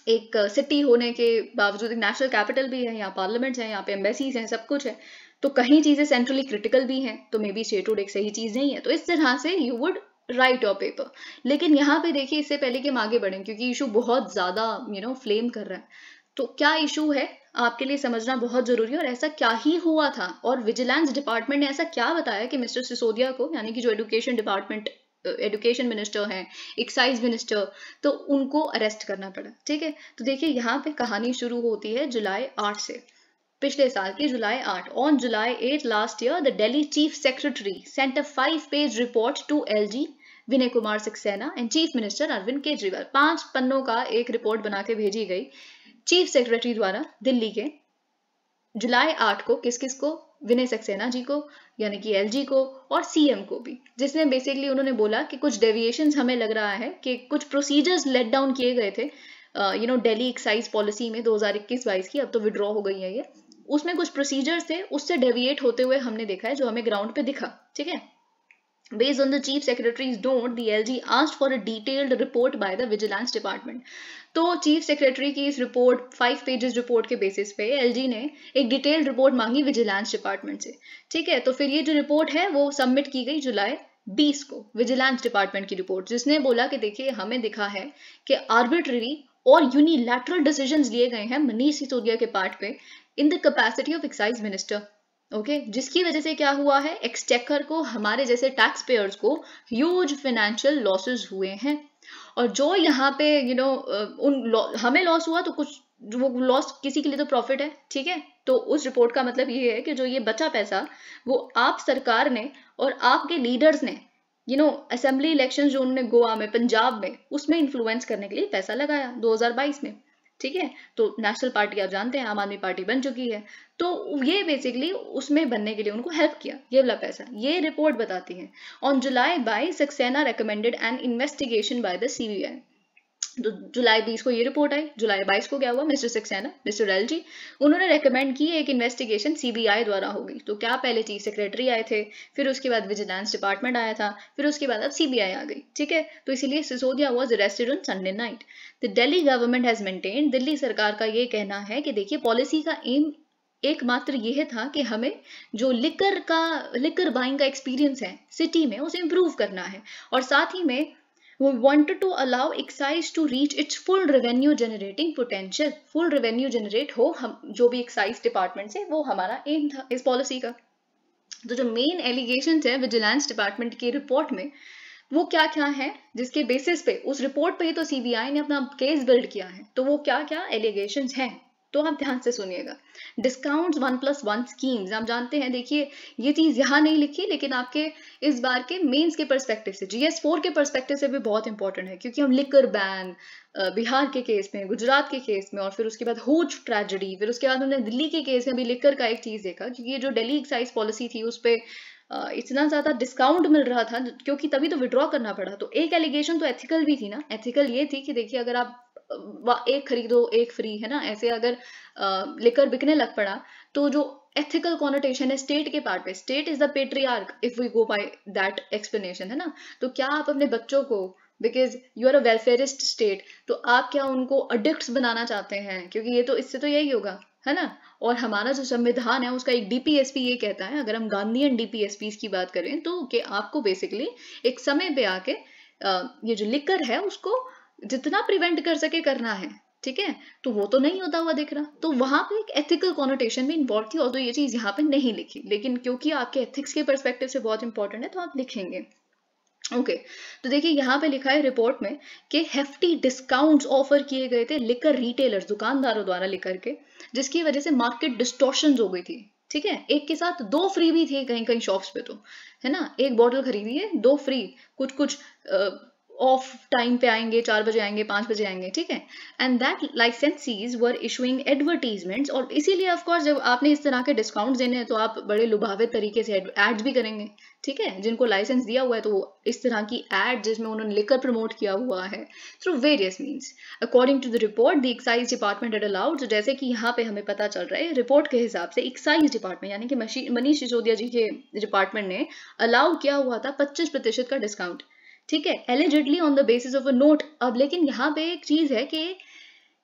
एक सिटी होने के बावजूद एक नेशनल कैपिटल भी है, यहाँ पार्लियामेंट है, यहाँ पे एम्बेसीज हैं, सब कुछ है। तो कहीं चीजें सेंट्रली क्रिटिकल भी हैं, तो मे बी स्टेटहुड एक सही चीज नहीं है। तो इस तरह से you would write your paper. लेकिन यहाँ पे देखिए, इससे पहले कि हम आगे बढ़ें, क्योंकि इशू बहुत ज्यादा फ्लेम कर रहा है, तो क्या इशू है आपके लिए समझना बहुत जरूरी है। और ऐसा क्या ही हुआ था, और विजिलेंस डिपार्टमेंट ने ऐसा क्या बताया कि मिस्टर सिसोदिया को, यानी कि जो एजुकेशन मिनिस्टर हैं, एक्साइज मिनिस्टर, तो उनको अरेस्ट करना पड़ा, ठीक है। तो देखिए यहाँ पे कहानी शुरू होती है जुलाई 8 से, पिछले साल की जुलाई 8। On July 8 last year the Delhi chief secretary sent a 5-page report to LG Vinay Kumar Saxena and chief minister Arvind Kejriwal. 5 पन्नों का एक रिपोर्ट बना के भेजी गई चीफ सेक्रेटरी द्वारा दिल्ली के, जुलाई 8 को। किस किस को? विनय सक्सेना जी को, यानी कि एलजी को, और सीएम को भी, जिसमें बेसिकली उन्होंने बोला कि कुछ डेविएशंस हमें लग रहा है कि कुछ प्रोसीजर्स लेट डाउन किए गए थे दिल्ली एक्साइज पॉलिसी में 2021-22 की, अब तो विड्रॉ हो गई है ये, उसमें कुछ प्रोसीजर्स थे, उससे डेविएट होते हुए हमने देखा है, जो हमें ग्राउंड पे दिखा, ठीक है। Based on the chief secretary's note, the LG asked for a detailed report by the vigilance department. तो चीफ सेक्रेटरी की इस रिपोर्ट, 5 pages रिपोर्ट के बेसिस पे एलजी ने एक डिटेल्ड रिपोर्ट मांगी विजिलेंस डिपार्टमेंट से, ठीक है। तो फिर ये जो रिपोर्ट है वो सबमिट की गई जुलाई 20 को, विजिलेंस डिपार्टमेंट की रिपोर्ट, जिसने बोला कि देखिए हमें दिखा है कि आर्बिट्ररी और यूनिलैटरल डिसीजंस लिए गए हैं मनीष सिसोदिया के पार्ट पे in the capacity of excise minister, okay, जिसकी वजह से क्या हुआ है, एक्सचेकर को, हमारे जैसे टैक्स पेयर्स को ह्यूज फाइनेंशियल लॉसेस हुए हैं। और जो यहाँ पे हमें लॉस हुआ, तो कुछ वो लॉस किसी के लिए तो प्रॉफिट है, ठीक है। तो उस रिपोर्ट का मतलब ये है कि जो ये बचा पैसा, वो आप सरकार ने और आपके लीडर्स ने असेंबली इलेक्शन जो उन्होंने गोवा में, पंजाब में, उसमें इन्फ्लुएंस करने के लिए पैसा लगाया 2022 में, ठीक है। तो नेशनल पार्टी आप जानते हैं, आम आदमी पार्टी बन चुकी है, तो ये बेसिकली उसमें बनने के लिए उनको हेल्प किया, ये वाला पैसा, ये रिपोर्ट बताती है। On July 22 Saxena recommended N investigation by the CBI. तो जुलाई 20 को ये रिपोर्ट आई, जुलाई 22 को क्या हुआ, मिस्टर सक्सेना, मिस्टर एलजी, उन्होंने रेकमेंड की एक इन्वेस्टिगेशन सीबीआई द्वारा होगी। तो क्या पहले चीफ सेक्रेटरी आए थे, फिर उसके बाद विजिलेंस डिपार्टमेंट आया था, फिर उसके बाद अब सीबीआई आ गई, ठीक है। तो इसीलिए Sisodia was arrested on Sunday night. The Delhi government has maintained, Delhi सरकार का ये कहना है कि देखिए पॉलिसी का एम एकमात्र यह था कि हमें जो लिकर बाइंग का एक्सपीरियंस है सिटी में, उसे इम्प्रूव करना है, और साथ ही में we wanted to allow excise to reach its full revenue generating potential, full revenue generate हो हम जो भी एक्साइज डिपार्टमेंट से, वो हमारा एम था इस पॉलिसी का। तो जो मेन एलिगेशंस है विजिलेंस डिपार्टमेंट की रिपोर्ट में, वो क्या क्या है, जिसके बेसिस पे, उस रिपोर्ट पे ही तो सीबीआई ने अपना केस बिल्ड किया है। तो वो क्या क्या एलिगेशंस हैं, तो आप ध्यान से सुनिएगा। डिस्काउंट्स 1+1 स्कीम्स, आप जानते हैं, देखिए ये चीज यहाँ नहीं लिखी, लेकिन आपके इस बार के मेंस के पर्सपेक्टिव से, GS4 के पर्सपेक्टिव से भी बहुत इंपॉर्टेंट है, क्योंकि हम लिकर बैन बिहार के केस में, गुजरात के केस में, और फिर उसके बाद हुज ट्रेजेडी, फिर उसके बाद हमने दिल्ली के केस में भी लिकर का एक चीज देखा, क्योंकि ये जो दिल्ली एक्साइज पॉलिसी थी उस पर इतना ज्यादा डिस्काउंट मिल रहा था, क्योंकि तभी तो विड्रॉ करना पड़ा। तो एक एलिगेशन तो एथिकल भी थी ना, एथिकल ये थी कि देखिए अगर आप एक खरीदो एक फ्री, है ना, ऐसे अगर लिकर बिकने लग पड़ा, तो जो एथिकल कॉनोटेशन है स्टेट के पार्ट पे, state is the patriarch if we go by that explanation, है ना। तो क्या आप अपने बच्चों को, because you are a welfarist state, तो आप क्या उनको अडिक्ट्स बनाना चाहते हैं? क्योंकि ये तो इससे तो यही होगा, है ना। और हमारा जो संविधान है उसका एक डीपीएसपी ये कहता है, अगर हम गांधीयन डीपीएसपी की बात करें तो, कि आपको बेसिकली एक समय पे आके ये जो लिकर है उसको जितना प्रिवेंट कर सके करना है, ठीक है। तो वो तो नहीं होता हुआ दिख रहा, तो वहां पे एक एथिकल कॉनोटेशन भी इन्वॉल्व थी, और तो ये चीज यहाँ पे नहीं लिखी, लेकिन क्योंकि आपके एथिक्स के पर्सपेक्टिव से बहुत इंपॉर्टेंट है तो आप लिखेंगे। ओके तो देखिए यहाँ पे लिखा है रिपोर्ट में कि हेफ्टी डिस्काउंट्स ऑफर किए गए थे लिकर रिटेलर्स, दुकानदारों द्वारा लिकर के, जिसकी वजह से मार्केट डिस्टॉर्शंस हो गई थी, ठीक है। एक के साथ दो फ्री भी थे कहीं कहीं शॉप्स पे, तो है ना, एक बॉटल खरीदी है दो फ्री, कुछ कुछ ऑफ टाइम पे आएंगे, 4 बजे आएंगे, 5 बजे आएंगे, ठीक है। And that licensees were issuing advertisements, और इसीलिए ऑफ कोर्स जब आपने इस तरह के डिस्काउंट्स देने हैं तो आप बड़े लुभावे तरीके से एड्स भी करेंगे, ठीक है। जिनको लाइसेंस दिया हुआ है तो इस तरह की एड जिसमें उन्होंने लिकर प्रमोट किया हुआ है through various means. According to the report the excise department had allowed, तो जैसे कि यहाँ पे हमें पता चल रहा है रिपोर्ट के हिसाब से एक्साइज डिपार्टमेंट यानी कि मनीष सिसोदिया जी के डिपार्टमेंट ने अलाउ किया हुआ था 25% का डिस्काउंट, ठीक है, allegedly on the basis of a note. अब लेकिन यहाँ पे एक चीज है कि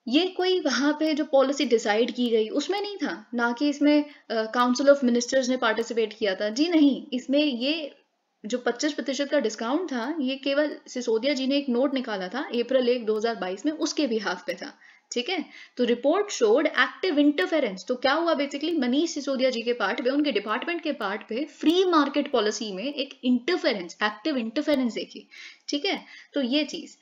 ये कोई वहां पे जो पॉलिसी डिसाइड की गई उसमें नहीं था, ना कि इसमें काउंसिल ऑफ मिनिस्टर्स ने पार्टिसिपेट किया था, जी नहीं। इसमें ये जो 25% का डिस्काउंट था ये केवल सिसोदिया जी ने एक नोट निकाला था अप्रैल 1 2022 में, उसके बिहाफ पे था, ठीक है। तो रिपोर्ट शोड एक्टिव इंटरफेरेंस, तो क्या हुआ बेसिकली मनीष सिसोदिया जी के पार्ट पे, उनके डिपार्टमेंट के पार्ट पे फ्री मार्केट पॉलिसी में एक इंटरफेरेंस, एक्टिव इंटरफेरेंस देखी, ठीक है। तो ये चीज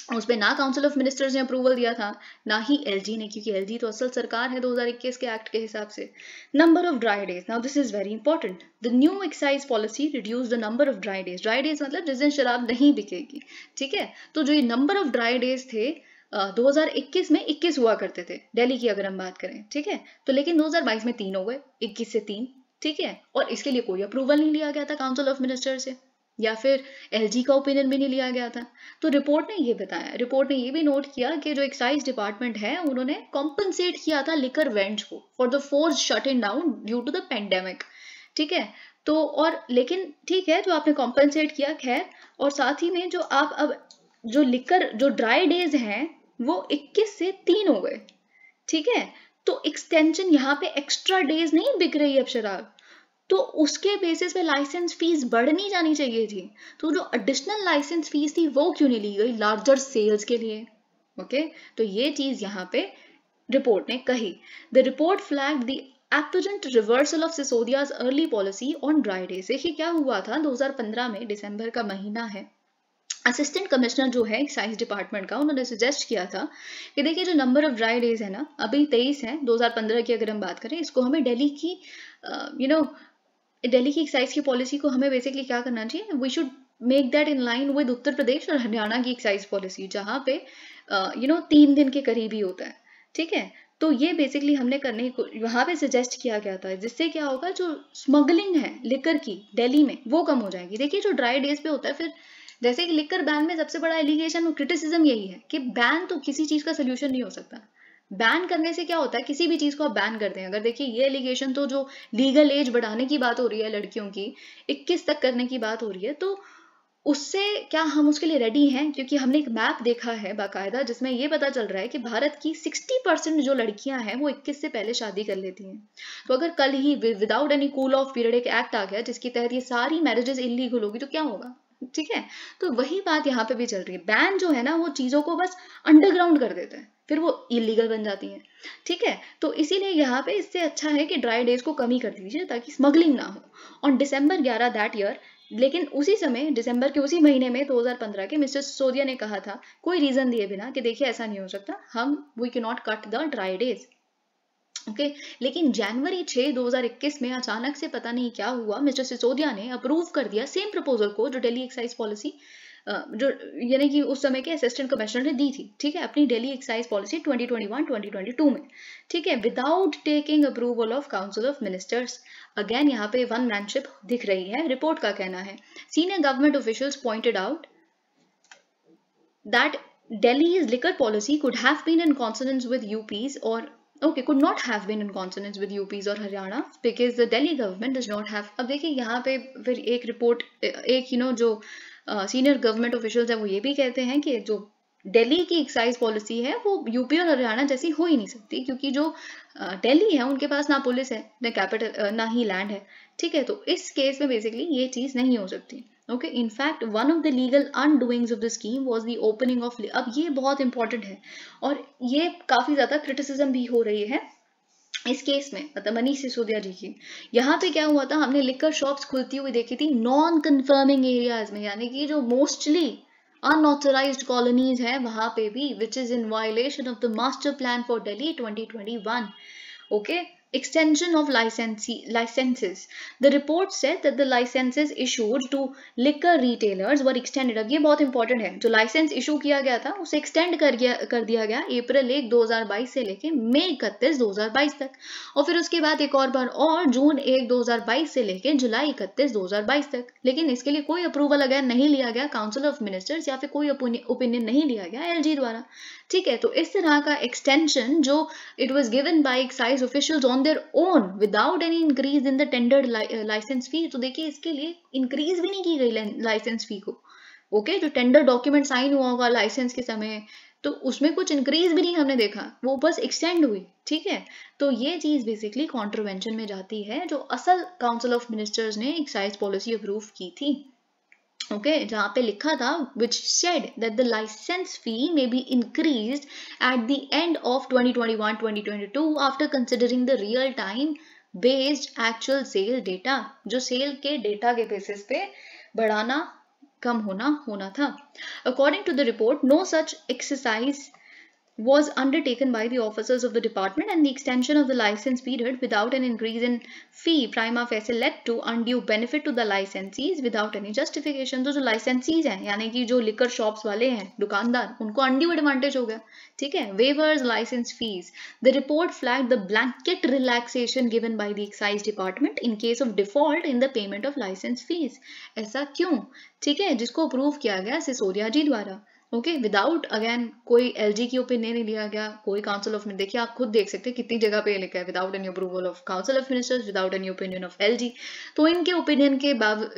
उसमें ना काउंसिल ऑफ मिनिस्टर्स ने अप्रूवल दिया था, ना ही एलजी ने, क्योंकि एलजी तो असल सरकार है 2021 के एक्ट के हिसाब से। Number of dry days, now this is very important, the new excise policy reduce the number of dry days, dry days मतलब जिस दिन शराब नहीं बिकेगी, ठीक है। तो जो ये नंबर ऑफ ड्राई डेज थे 2021 में 21 हुआ करते थे दिल्ली की अगर हम बात करें, ठीक है। तो लेकिन 2022 में 3 हो गए, 21 से 3, ठीक है। और इसके लिए कोई अप्रूवल नहीं लिया गया था काउंसिल ऑफ मिनिस्टर से, या फिर एलजी का ओपिनियन भी नहीं लिया गया था। तो रिपोर्ट ने ये बताया, रिपोर्ट ने ये भी नोट किया कि जो एक्साइज डिपार्टमेंट है उन्होंने कॉम्पनसेट किया था लिकर वेंड्स को for the force shut in down due to the pandemic, ठीक है। तो और लेकिन ठीक है जो आपने कॉम्पनसेट किया, खैर, और साथ ही में जो आप अब जो लिकर जो ड्राई डेज हैं वो 21 से 3 हो गए, ठीक है। तो एक्सटेंशन यहाँ पे एक्स्ट्रा डेज नहीं बिक रही है अब शराब, तो उसके बेसिस पे लाइसेंस फीस बढ़नी जानी चाहिए थी। तो जो एडिशनल लाइसेंस फीस थी वो क्यों नहीं ली गई लार्जर सेल्स के लिए, ओके। तो ये चीज यहाँ पे रिपोर्ट ने कही। The report flagged the apparent reversal of Sisodia's early policy on dry days. देखिए क्या हुआ था 2015 में, दिसंबर का महीना है, असिस्टेंट कमिश्नर जो है एक्साइज डिपार्टमेंट का, उन्होंने सजेस्ट किया था कि देखिए जो नंबर ऑफ ड्राई डेज है ना, अभी 23 है, 2015 की अगर हम बात करें, इसको हमें दिल्ली की दिल्ली की एक्साइज की पॉलिसी को हमें बेसिकली क्या करना चाहिए, we should make that in line with Uttar Pradesh और हरियाणा की एक्साइज पॉलिसी, जहाँ पे 3 दिन के करीब ही होता है, ठीक है। तो ये बेसिकली हमने करने को वहां पे सजेस्ट किया गया था, जिससे क्या होगा जो स्मगलिंग है लिकर की दिल्ली में वो कम हो जाएगी। देखिए जो ड्राई डेज पे होता है, फिर जैसे कि लिकर बैन में सबसे बड़ा एलिगेशन और क्रिटिसिज्म यही है कि बैन तो किसी चीज का सोल्यूशन नहीं हो सकता। बैन करने से क्या होता है, किसी भी चीज को आप बैन करते हैं, अगर देखिए ये एलिगेशन तो जो लीगल एज बढ़ाने की बात हो रही है लड़कियों की 21 तक करने की बात हो रही है, तो उससे क्या हम उसके लिए रेडी हैं? क्योंकि हमने एक मैप देखा है बाकायदा जिसमें ये पता चल रहा है कि भारत की 60% जो लड़कियां हैं वो 21 से पहले शादी कर लेती हैं। तो अगर कल ही without any cool off period एक एक्ट आ गया जिसके तहत ये सारी मैरिजेस इलीगल होगी तो क्या होगा, ठीक है। तो वही बात यहाँ पे भी चल रही है, बैन जो है ना वो चीजों को बस अंडरग्राउंड कर देता है, फिर वो इलीगल बन जाती हैं, ठीक है। तो इसीलिए यहाँ पे इससे अच्छा है कि ड्राई डेज को कम ही कर दीजिए ताकि स्मगलिंग ना हो। ऑन December 11 दैट ईयर, लेकिन उसी समय दिसंबर के उसी महीने में 2015 के मिस्टर सिसोदिया ने कहा था कोई रीजन दिए बिना कि देखिए ऐसा नहीं हो सकता, हम we can not cut the dry days, okay. लेकिन जनवरी 6 2021 में अचानक से पता नहीं क्या हुआ, मिस्टर सिसोदिया ने अप्रूव कर दिया सेम प्रपोजल को जो दिल्ली एक्साइज पॉलिसी जो यानी कि उस समय के असिस्टेंट कमिश्नर ने दी थी, ठीक है, अपनी दिल्ली एक्साइज पॉलिसी 2021-2022 में, ठीक है, without taking approval of council of ministers. Again यहाँ पे वन मैनशिप दिख रही है। रिपोर्ट का कहना है senior government officials pointed out that Delhi's liquor policy could have been in consonance with UP's or could not have been in consonance with UP's और Haryana because the Delhi government does not have। अब देखिए यहाँ पे फिर एक report एक जो senior government officials है वो ये भी कहते हैं कि जो दिल्ली की एक्साइज पॉलिसी है वो यूपी और हरियाणा जैसी हो ही नहीं सकती, क्योंकि जो दिल्ली है उनके पास ना पुलिस है, ना कैपिटल, ना ही लैंड है, ठीक है। तो इस केस में बेसिकली ये चीज नहीं हो सकती। Okay, in fact one of the legal undoings of the scheme was the opening of, अब ये बहुत इंपॉर्टेंट है और ये काफी ज्यादा क्रिटिसिज्म भी हो रही है इस केस में, मतलब मनीष सिसोदिया जी की। यहाँ पे क्या हुआ था, हमने लिकर शॉप्स खुलती हुई देखी थी नॉन कन्फर्मिंग एरियाज में, यानी कि जो मोस्टली अनऑथराइज्ड कॉलोनीज है वहां पे भी, which is in violation of the master plan for Delhi 2021. Okay, extension of licenses. The report said that the licenses issued to liquor retailers were extended. अब ये बहुत इंपॉर्टेंट है, जो लाइसेंस इशू किया गया था उसे एक्सटेंड कर दिया गया अप्रैल 1 2022 से लेके मई 31 2022 तक, और फिर उसके बाद एक और बार और जून 1 2022 से लेके जुलाई 31 2022 तक। लेकिन इसके लिए कोई अप्रूवल अगर नहीं लिया गया काउंसिल ऑफ मिनिस्टर्स या फिर कोई ओपिनियन नहीं लिया गया एलजी द्वारा, ठीक है। तो इस तरह का एक्सटेंशन जो it was given by excise officials on their own without any increase in the tendered licence fee, तो देखिए इसके लिए इंक्रीज भी नहीं की गई लाइसेंस फी को। ओके, जो टेंडर डॉक्यूमेंट साइन हुआ होगा लाइसेंस के समय, तो उसमें कुछ इंक्रीज भी नहीं हमने देखा, वो बस एक्सटेंड हुई, ठीक है। तो ये चीज बेसिकली कॉन्ट्रोवेंशन में जाती है जो असल काउंसिल ऑफ मिनिस्टर्स ने एक्साइज पॉलिसी अप्रूव की थी। ओके, जहाँ पे लिखा था which said that the license fee may be increased at the end of 2021-2022 after considering the real time based actual sale data, जो सेल के डेटा के बेसिस पे बढ़ाना कम होना था। According to the report, no such exercise was undertaken by the officers of the department, and the extension of the license period without an increase in fee prima facie led to undue benefit to the licensees without any justification. तो जो licensees हैं यानी कि जो liquor shops वाले हैं दुकानदार, उनको undue advantage हो गया, ठीक है। waivers license fees. The report flagged the blanket relaxation given by the excise department in case of default in the payment of license fees. ऐसा क्यों, ठीक है, जिसको अप्रूव किया गया सिसोदिया जी द्वारा। ओके, विदाउट अगेन कोई एलजी की ओपिनियन नहीं लिया गया, कोई काउंसिल ऑफ, देखिए आप खुद देख सकते हैं कितनी जगह पे लिखा है without any approval of council of ministers, without any opinion of LG. तो इनके ओपिनियन के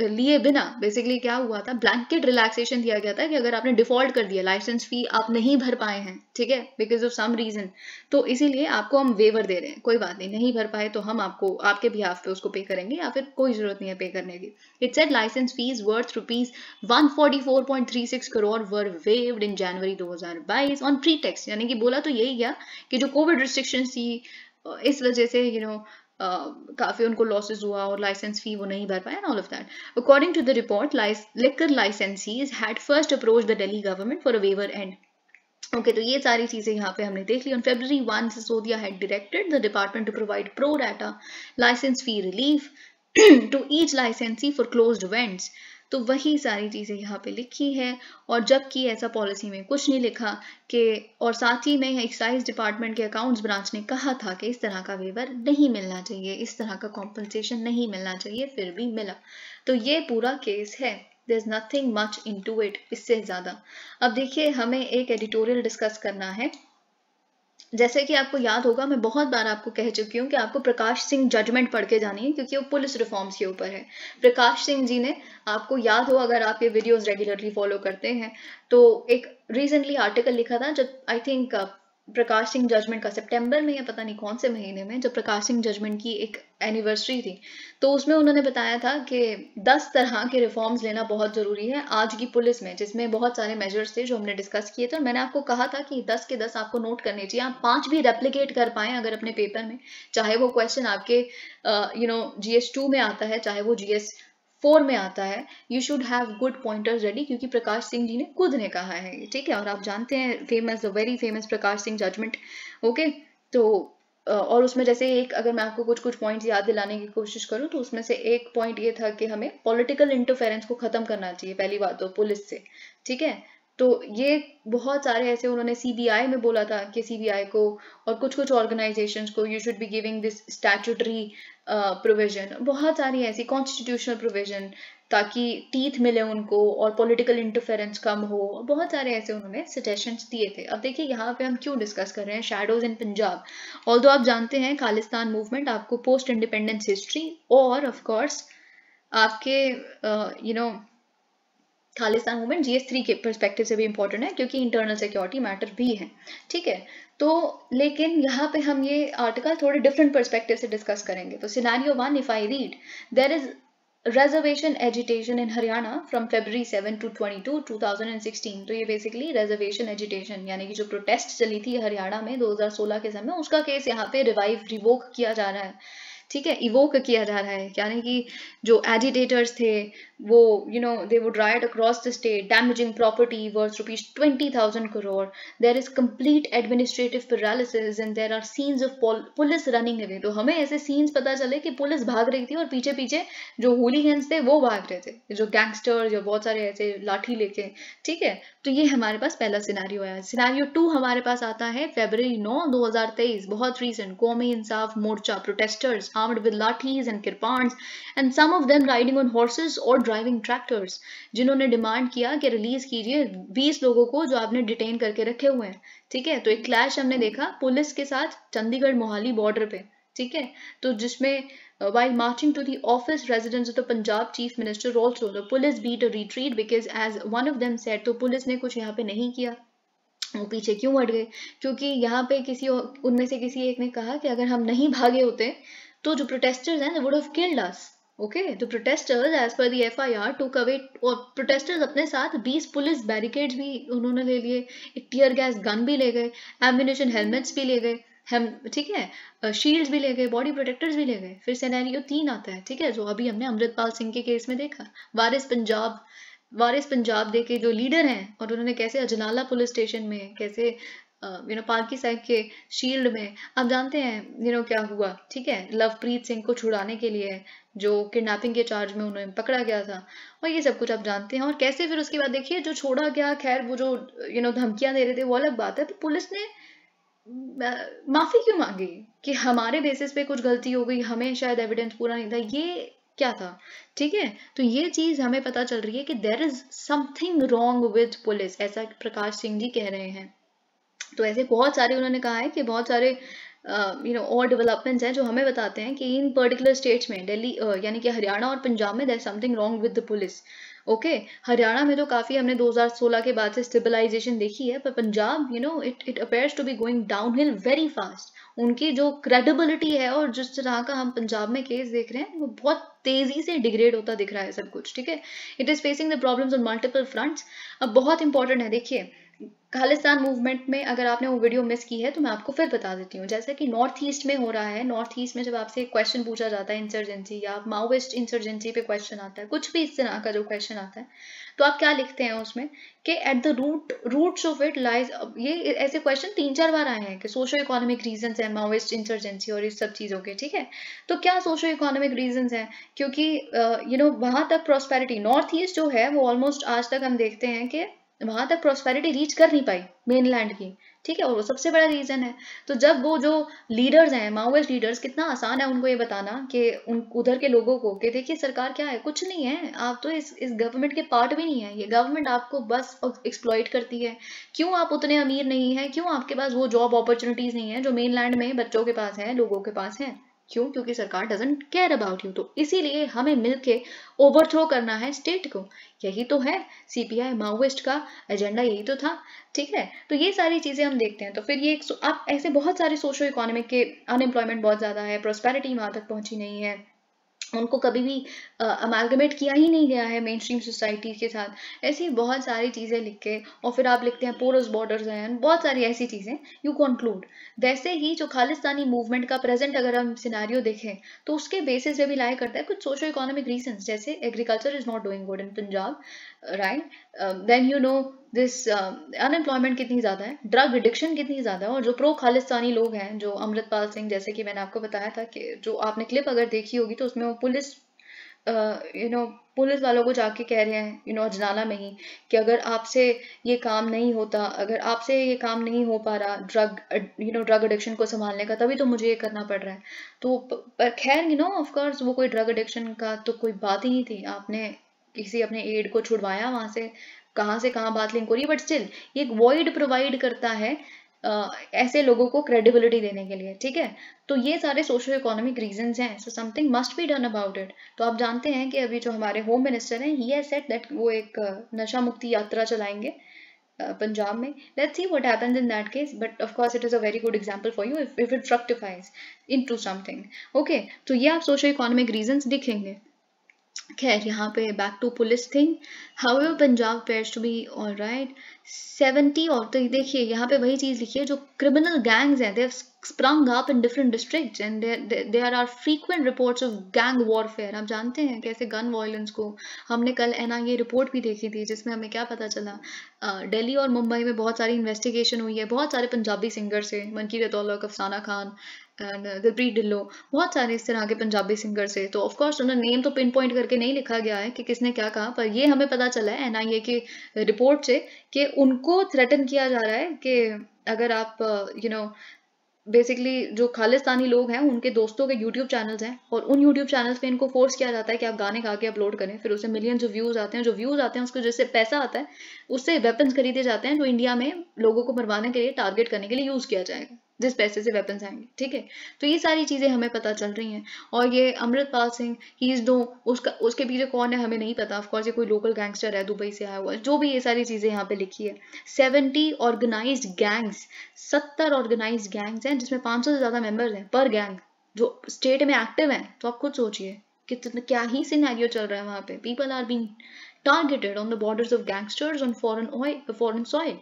लिए बिना बेसिकली क्या हुआ था, ब्लैंकेट रिलैक्सेशन दिया गया था कि अगर आपने डिफॉल्ट कर दिया, लाइसेंस फी आप नहीं भर पाए हैं, ठीक है, बिकॉज ऑफ सम रीजन, तो इसीलिए आपको हम वेवर दे रहे हैं, कोई बात नहीं भर पाए तो हम आपको आपके बिहाफ पे उसको पे करेंगे, या फिर कोई जरूरत नहीं है पे करने की। It said licence fees worth rupees 144.36 crore were waived in January 2022 on pretext, यानी कि बोला तो यही गया कि जो कोविड रिस्ट्रिक्शंस थी इस वजह से काफी उनको लॉसेस हुआ और लाइसेंस फी वो नहीं भर पाए, all of that. According to the report, liquor licensees had first approach the Delhi government for a waiver and. Okay, तो ये सारी चीजें यहाँ पे हमने देख ली। On February 1, Sisodia had directed the department to provide pro rata licence fee relief to each licensee for closed events. तो वही सारी चीजें यहाँ पे लिखी है, और जबकि ऐसा पॉलिसी में कुछ नहीं लिखा कि, और साथ ही में एक्साइज डिपार्टमेंट के अकाउंट्स ब्रांच ने कहा था कि इस तरह का वेवर नहीं मिलना चाहिए, इस तरह का कॉम्पनसेशन नहीं मिलना चाहिए, फिर भी मिला। तो ये पूरा केस है, there's nothing much into it, इससे ज्यादा। अब देखिए हमें एक एडिटोरियल डिस्कस करना है। जैसे कि आपको याद होगा, मैं बहुत बार आपको कह चुकी हूँ कि आपको प्रकाश सिंह जजमेंट पढ़ के जानी है, क्योंकि वो पुलिस रिफॉर्म्स के ऊपर है। प्रकाश सिंह जी ने, आपको याद हो अगर आप ये वीडियोस रेगुलरली फॉलो करते हैं, तो एक रिसेंटली आर्टिकल लिखा था जब I think Prakash Singh judgment का सितंबर में या पता नहीं कौन से महीने में, जब प्रकाश सिंह जजमेंट की एक एनिवर्सरी थी, तो उसमें उन्होंने बताया था कि 10 तरह के रिफॉर्म्स लेना बहुत जरूरी है आज की पुलिस में, जिसमें बहुत सारे मेजर्स थे जो हमने डिस्कस किए थे। और मैंने आपको कहा था कि 10 के 10 आपको नोट करने चाहिए, आप 5 भी रेप्लिकेट कर पाए अगर अपने पेपर में, चाहे वो क्वेश्चन आपके GS2 में आता है, चाहे वो GS4 में आता है, you should have good pointers ready, क्योंकि प्रकाश सिंह जी ने खुद ने कहा है, ठीक है। और आप जानते हैं फेमस, वेरी फेमस प्रकाश सिंह जजमेंट। ओके, तो और उसमें जैसे एक, अगर मैं आपको कुछ पॉइंट्स याद दिलाने की कोशिश करूं, तो उसमें से एक पॉइंट ये था कि हमें पॉलिटिकल इंटरफेरेंस को खत्म करना चाहिए, पहली बात तो पुलिस से, ठीक है। तो ये बहुत सारे ऐसे, उन्होंने CBI में बोला था कि CBI को और कुछ ऑर्गेनाइजेशंस को you should be giving this statutory provision, बहुत सारी ऐसी कॉन्स्टिट्यूशनल प्रोविजन, ताकि टीथ मिले उनको और पॉलिटिकल इंटरफेरेंस कम हो, बहुत सारे ऐसे उन्होंने सजेशंस दिए थे। अब देखिए यहाँ पे हम क्यों डिस्कस कर रहे हैं शैडोज इन पंजाब। ऑल्दो आप जानते हैं खालिस्तान मूवमेंट आपको पोस्ट इंडिपेंडेंस हिस्ट्री और ऑफ कोर्स आपके खालिस्तान मूवमेंट GS3 के पर्सपेक्टिव से भी इंपॉर्टेंट है क्योंकि इंटरनल सिक्योरिटी मैटर भी है, ठीक है। तो लेकिन यहाँ पे हम ये आर्टिकल थोड़े डिफरेंट पर्सपेक्टिव से डिस्कस करेंगे। तो scenario 1 if I read, there is reservation agitation in Haryana from February 7 to 22 2016। तो ये बेसिकली reservation agitation यानी कि जो प्रोटेस्ट चली थी हरियाणा में 2016 के समय, उसका केस यहाँ पे रिवोक किया जा रहा है, ठीक है, इवोक किया जा रहा है। यानी कि जो एजिटेटर्स थे वो they would riot across the state damaging property worth ₹20,000 crore। There is complete administrative paralysis and there are scenes of police running away. तो हमें ऐसे सीन्स पता चले कि पुलिस भाग रही थी और पीछे पीछे जो हूलीगन्स थे वो भाग रहे थे, जो गैंगस्टर, जो बहुत सारे ऐसे लाठी लेके, ठीक है। तो ये हमारे पास पहला सिनेरियो है। सिनेरियो 2 हमारे पास आता है February 9, 2023, बहुत रीसेंट। कौमी इंसाफ मोर्चा protesters armed with lathis and kirpans and some of them riding on horses or driving tractors, जिन्होंने डिमांड किया कि रिलीज कीजिए 20 लोगों को जो आपने डिटेन करके रखे हुए हैं, ठीक है। तो एक क्लैश हमने देखा पुलिस के साथ चंडीगढ़ मोहाली बॉर्डर पे, ठीक है। तो जिसमें while marching to the office residence of the Punjab chief minister also the police beat a retreat because as one of them said, तो पुलिस ने कुछ यहाँ पे नहीं किया, वो पीछे क्यों हट गए? क्योंकि यहाँ पे उनमें से किसी एक ने कहा कि अगर हम नहीं भागे होते तो जो प्रोटेस्टर्स हैं they would have killed us। Okay, तो प्रोटेस्टर्स एज पर दी FIR टूक अवे, और प्रोटेस्टर्स अपने साथ 20 पुलिस बैरिकेड्स भी उन्होंने ले लिए, एक टीयर गैस गन भी ले गए, एम्यूनिशन हेलमेट्स भी ले गए, हम ठीक है, शील्ड्स भी ले गए, बॉडी प्रोटेक्टर्स भी ले गए। फिर सिनेरियो 3 आता है, ठीक है, जो अभी हमने अमृतपाल सिंह के केस में देखा। वारिस पंजाब दे के जो लीडर हैं और उन्होंने कैसे अजनाला पुलिस स्टेशन में कैसे पालकी साहब के शील्ड में, आप जानते हैं क्या हुआ, ठीक है, लवप्रीत सिंह को छुड़ाने के लिए जो किडनैपिंग के चार्ज में उन्हें पकड़ा गया था, और ये सब कुछ आप जानते हैं। और कैसे फिर उसके बाद देखिए जो छोड़ा गया, खैर वो जो धमकियां दे रहे थे वो अलग बात है, तो पुलिस ने माफी क्यों मांगी कि हमारे बेसिस पे कुछ गलती हो गई, हमें शायद एविडेंस पूरा नहीं था, ये क्या था, ठीक है। तो ये चीज हमें पता चल रही है कि there is something wrong with police, ऐसा प्रकाश सिंह जी कह रहे हैं। तो ऐसे बहुत सारे उन्होंने कहा है कि बहुत सारे और डेवलपमेंट्स हैं जो हमें बताते हैं कि इन पर्टिकुलर स्टेट्स में दिल्ली यानी कि हरियाणा और पंजाब में there something wrong with the police. Okay, Haryana में तो काफी हमने 2016 के बाद से स्टेबलाइजेशन देखी है, पर Punjab it appears to be going downhill very fast. उनकी जो क्रेडिबिलिटी है और जिस तरह का हम पंजाब में केस देख रहे हैं वो बहुत तेजी से डिग्रेड होता दिख रहा है सब कुछ, ठीक है। It is facing the problems on multiple fronts. अब बहुत इंपॉर्टेंट है, देखिए खालिस्तान मूवमेंट में अगर आपने वो वीडियो मिस की है तो मैं आपको फिर बता देती हूँ। जैसे कि नॉर्थ ईस्ट में हो रहा है, नॉर्थ ईस्ट में जब आपसे एक क्वेश्चन पूछा जाता है इंसर्जेंसी या माओइस्ट इंसर्जेंसी पे क्वेश्चन आता है, कुछ भी इस तरह का जो क्वेश्चन आता है, तो आप क्या लिखते हैं उसमें कि at the roots of it lies, ये ऐसे क्वेश्चन 3-4 बार आए हैं कि सोशो इकोनॉमिक रीजंस है माओइस्ट इंसर्जेंसी और इस सब चीज़ों के, ठीक है। तो क्या सोशो इकोनॉमिक रीजंस हैं? क्योंकि वहाँ तक प्रॉस्पेरिटी नॉर्थ ईस्ट जो है वो ऑलमोस्ट आज तक हम देखते हैं कि वहां तक प्रॉस्पेरिटी रीच कर नहीं पाई मेनलैंड की, ठीक है, और वो सबसे बड़ा रीजन है। तो जब वो जो लीडर्स हैं माओइस्ट लीडर्स, कितना आसान है उनको ये बताना कि उधर के लोगों को कि देखिए सरकार क्या है, कुछ नहीं है, आप तो इस गवर्नमेंट के पार्ट भी नहीं है, ये गवर्नमेंट आपको बस एक्सप्लॉइट करती है। क्यों आप उतने अमीर नहीं है, क्यों आपके पास वो जॉब अपॉर्चुनिटीज नहीं है जो मेनलैंड में बच्चों के पास है, लोगों के पास है? क्यों? क्योंकि सरकार डजंट केयर अबाउट यू। तो इसीलिए हमें मिलके ओवरथ्रो करना है स्टेट को, यही तो है CPI माओइस्ट का एजेंडा, यही तो था, ठीक है। तो ये सारी चीजें हम देखते हैं। तो फिर ये आप ऐसे बहुत सारे सोशो इकोनॉमिक के, अनएम्प्लॉयमेंट बहुत ज्यादा है, प्रोस्पेरिटी वहां तक पहुंची नहीं है, उनको कभी भी अमालगमेट किया ही नहीं गया है मेन स्ट्रीम सोसाइटी के साथ, ऐसी बहुत सारी चीज़ें लिख के, और फिर आप लिखते हैं पोरस बॉर्डर्स हैं, बहुत सारी ऐसी चीज़ें यू कंक्लूड। वैसे ही जो खालिस्तानी मूवमेंट का प्रेजेंट अगर हम सिनेरियो देखें तो उसके बेसिस पे भी लाई करता है कुछ सोशो इकोनॉमिक रीजंस, जैसे agriculture is not doing good in Punjab, right, then this unemployment कितनी ज़्यादा है, ड्रग एडिक्शन कितनी ज़्यादा है, और जो प्रो खालिस्तानी लोग हैं, जो अमृतपाल सिंह, जैसे कि मैंने आपको बताया था कि जो आपने क्लिप अगर देखी होगी तो उसमें वो पुलिस पुलिस वालों को जाके कह रहे हैं अजनाला में ही कि अगर आपसे ये काम नहीं होता, अगर आपसे ये काम नहीं हो पा रहा ड्रग एडिक्शन को संभालने का, तभी तो मुझे ये करना पड़ रहा है। तो पर खैर ऑफ कोर्स वो कोई ड्रग एडिक्शन का तो कोई बात ही नहीं थी, आपने किसी अपने एड को छुड़वाया वहां से, कहाँ बात लिंक हो रही है, बट स्टिल ये एक वॉइड प्रोवाइड करता है ऐसे लोगों को क्रेडिबिलिटी देने के लिए, ठीक है। तो ये सारे सोशो इकोनॉमिक रीजंस हैं, so something must be done about it. तो आप जानते हैं कि अभी जो हमारे होम मिनिस्टर हैं, ही हैज सेड दैट वो एक नशा मुक्ति यात्रा चलाएंगे पंजाब में। Let's see what happens in that case, but of course it is a very good example for you if it fructifies into something. Okay, तो ये आप सोशो इकोनॉमिक रीजंस दिखेंगे। खैर, यहाँ पे back to police thing, however Punjab appears to be all right 70। और तो देखिए यहाँ पे वही चीज लिखी है, जो क्रिमिनल गैंग्स हैं, they have sprung up in different districts and there are frequent reports of gang warfare। आप जानते हैं कैसे गन वायलेंस को, हमने कल NIA रिपोर्ट भी देखी थी जिसमें हमें क्या पता चला, दिल्ली और मुंबई में बहुत सारी इन्वेस्टिगेशन हुई है, बहुत सारे पंजाबी सिंगर से, मंकी रतौलक, अफसाना खान एंड दिलप्रीत ढिल्लों, बहुत सारे इस तरह के पंजाबी सिंगर से। तो ऑफ कोर्स उन्होंने नेम तो पिन पॉइंट करके नहीं लिखा गया है कि किसने क्या कहा, पर ये हमें पता चला है NIA की रिपोर्ट से कि उनको थ्रेटन किया जा रहा है कि अगर आप बेसिकली जो खालिस्तानी लोग हैं उनके दोस्तों के यूट्यूब चैनल्स हैं और उन यूट्यूब चैनल्स पे इनको फोर्स किया जाता है कि आप गाने गा के अपलोड करें, फिर उससे मिलियंस ऑफ व्यूज आते हैं, जो व्यूज आते हैं उसको जिससे पैसा आता है उससे वेपन्स खरीदे जाते हैं जो इंडिया में लोगों को मरवाने के लिए, टारगेट करने के लिए यूज किया जाएगा, जिस पैसे से वेपन्स आएंगे, ठीक है। तो ये सारी चीजें हमें पता चल रही हैं। और ये Amritpal Singh, he is no, उसके पीछे कौन है हमें नहीं पता, ऑफकोर्स ये कोई लोकल गैंगस्टर है, दुबई से आया हुआ है, जो भी ये सारी चीजें यहाँ पे लिखी है। 70 ऑर्गेनाइज्ड गैंग्स, 70 ऑर्गेनाइज्ड गैंग्स हैं जिसमें 500 से ज्यादा मेंबर्स हैं पर गैंग जो स्टेट में एक्टिव हैं। तो आप खुद सोचिए कितना क्या ही सिनेरियो चल रहा है वहां पे। People are being targeted on the borders of gangsters on foreign soil.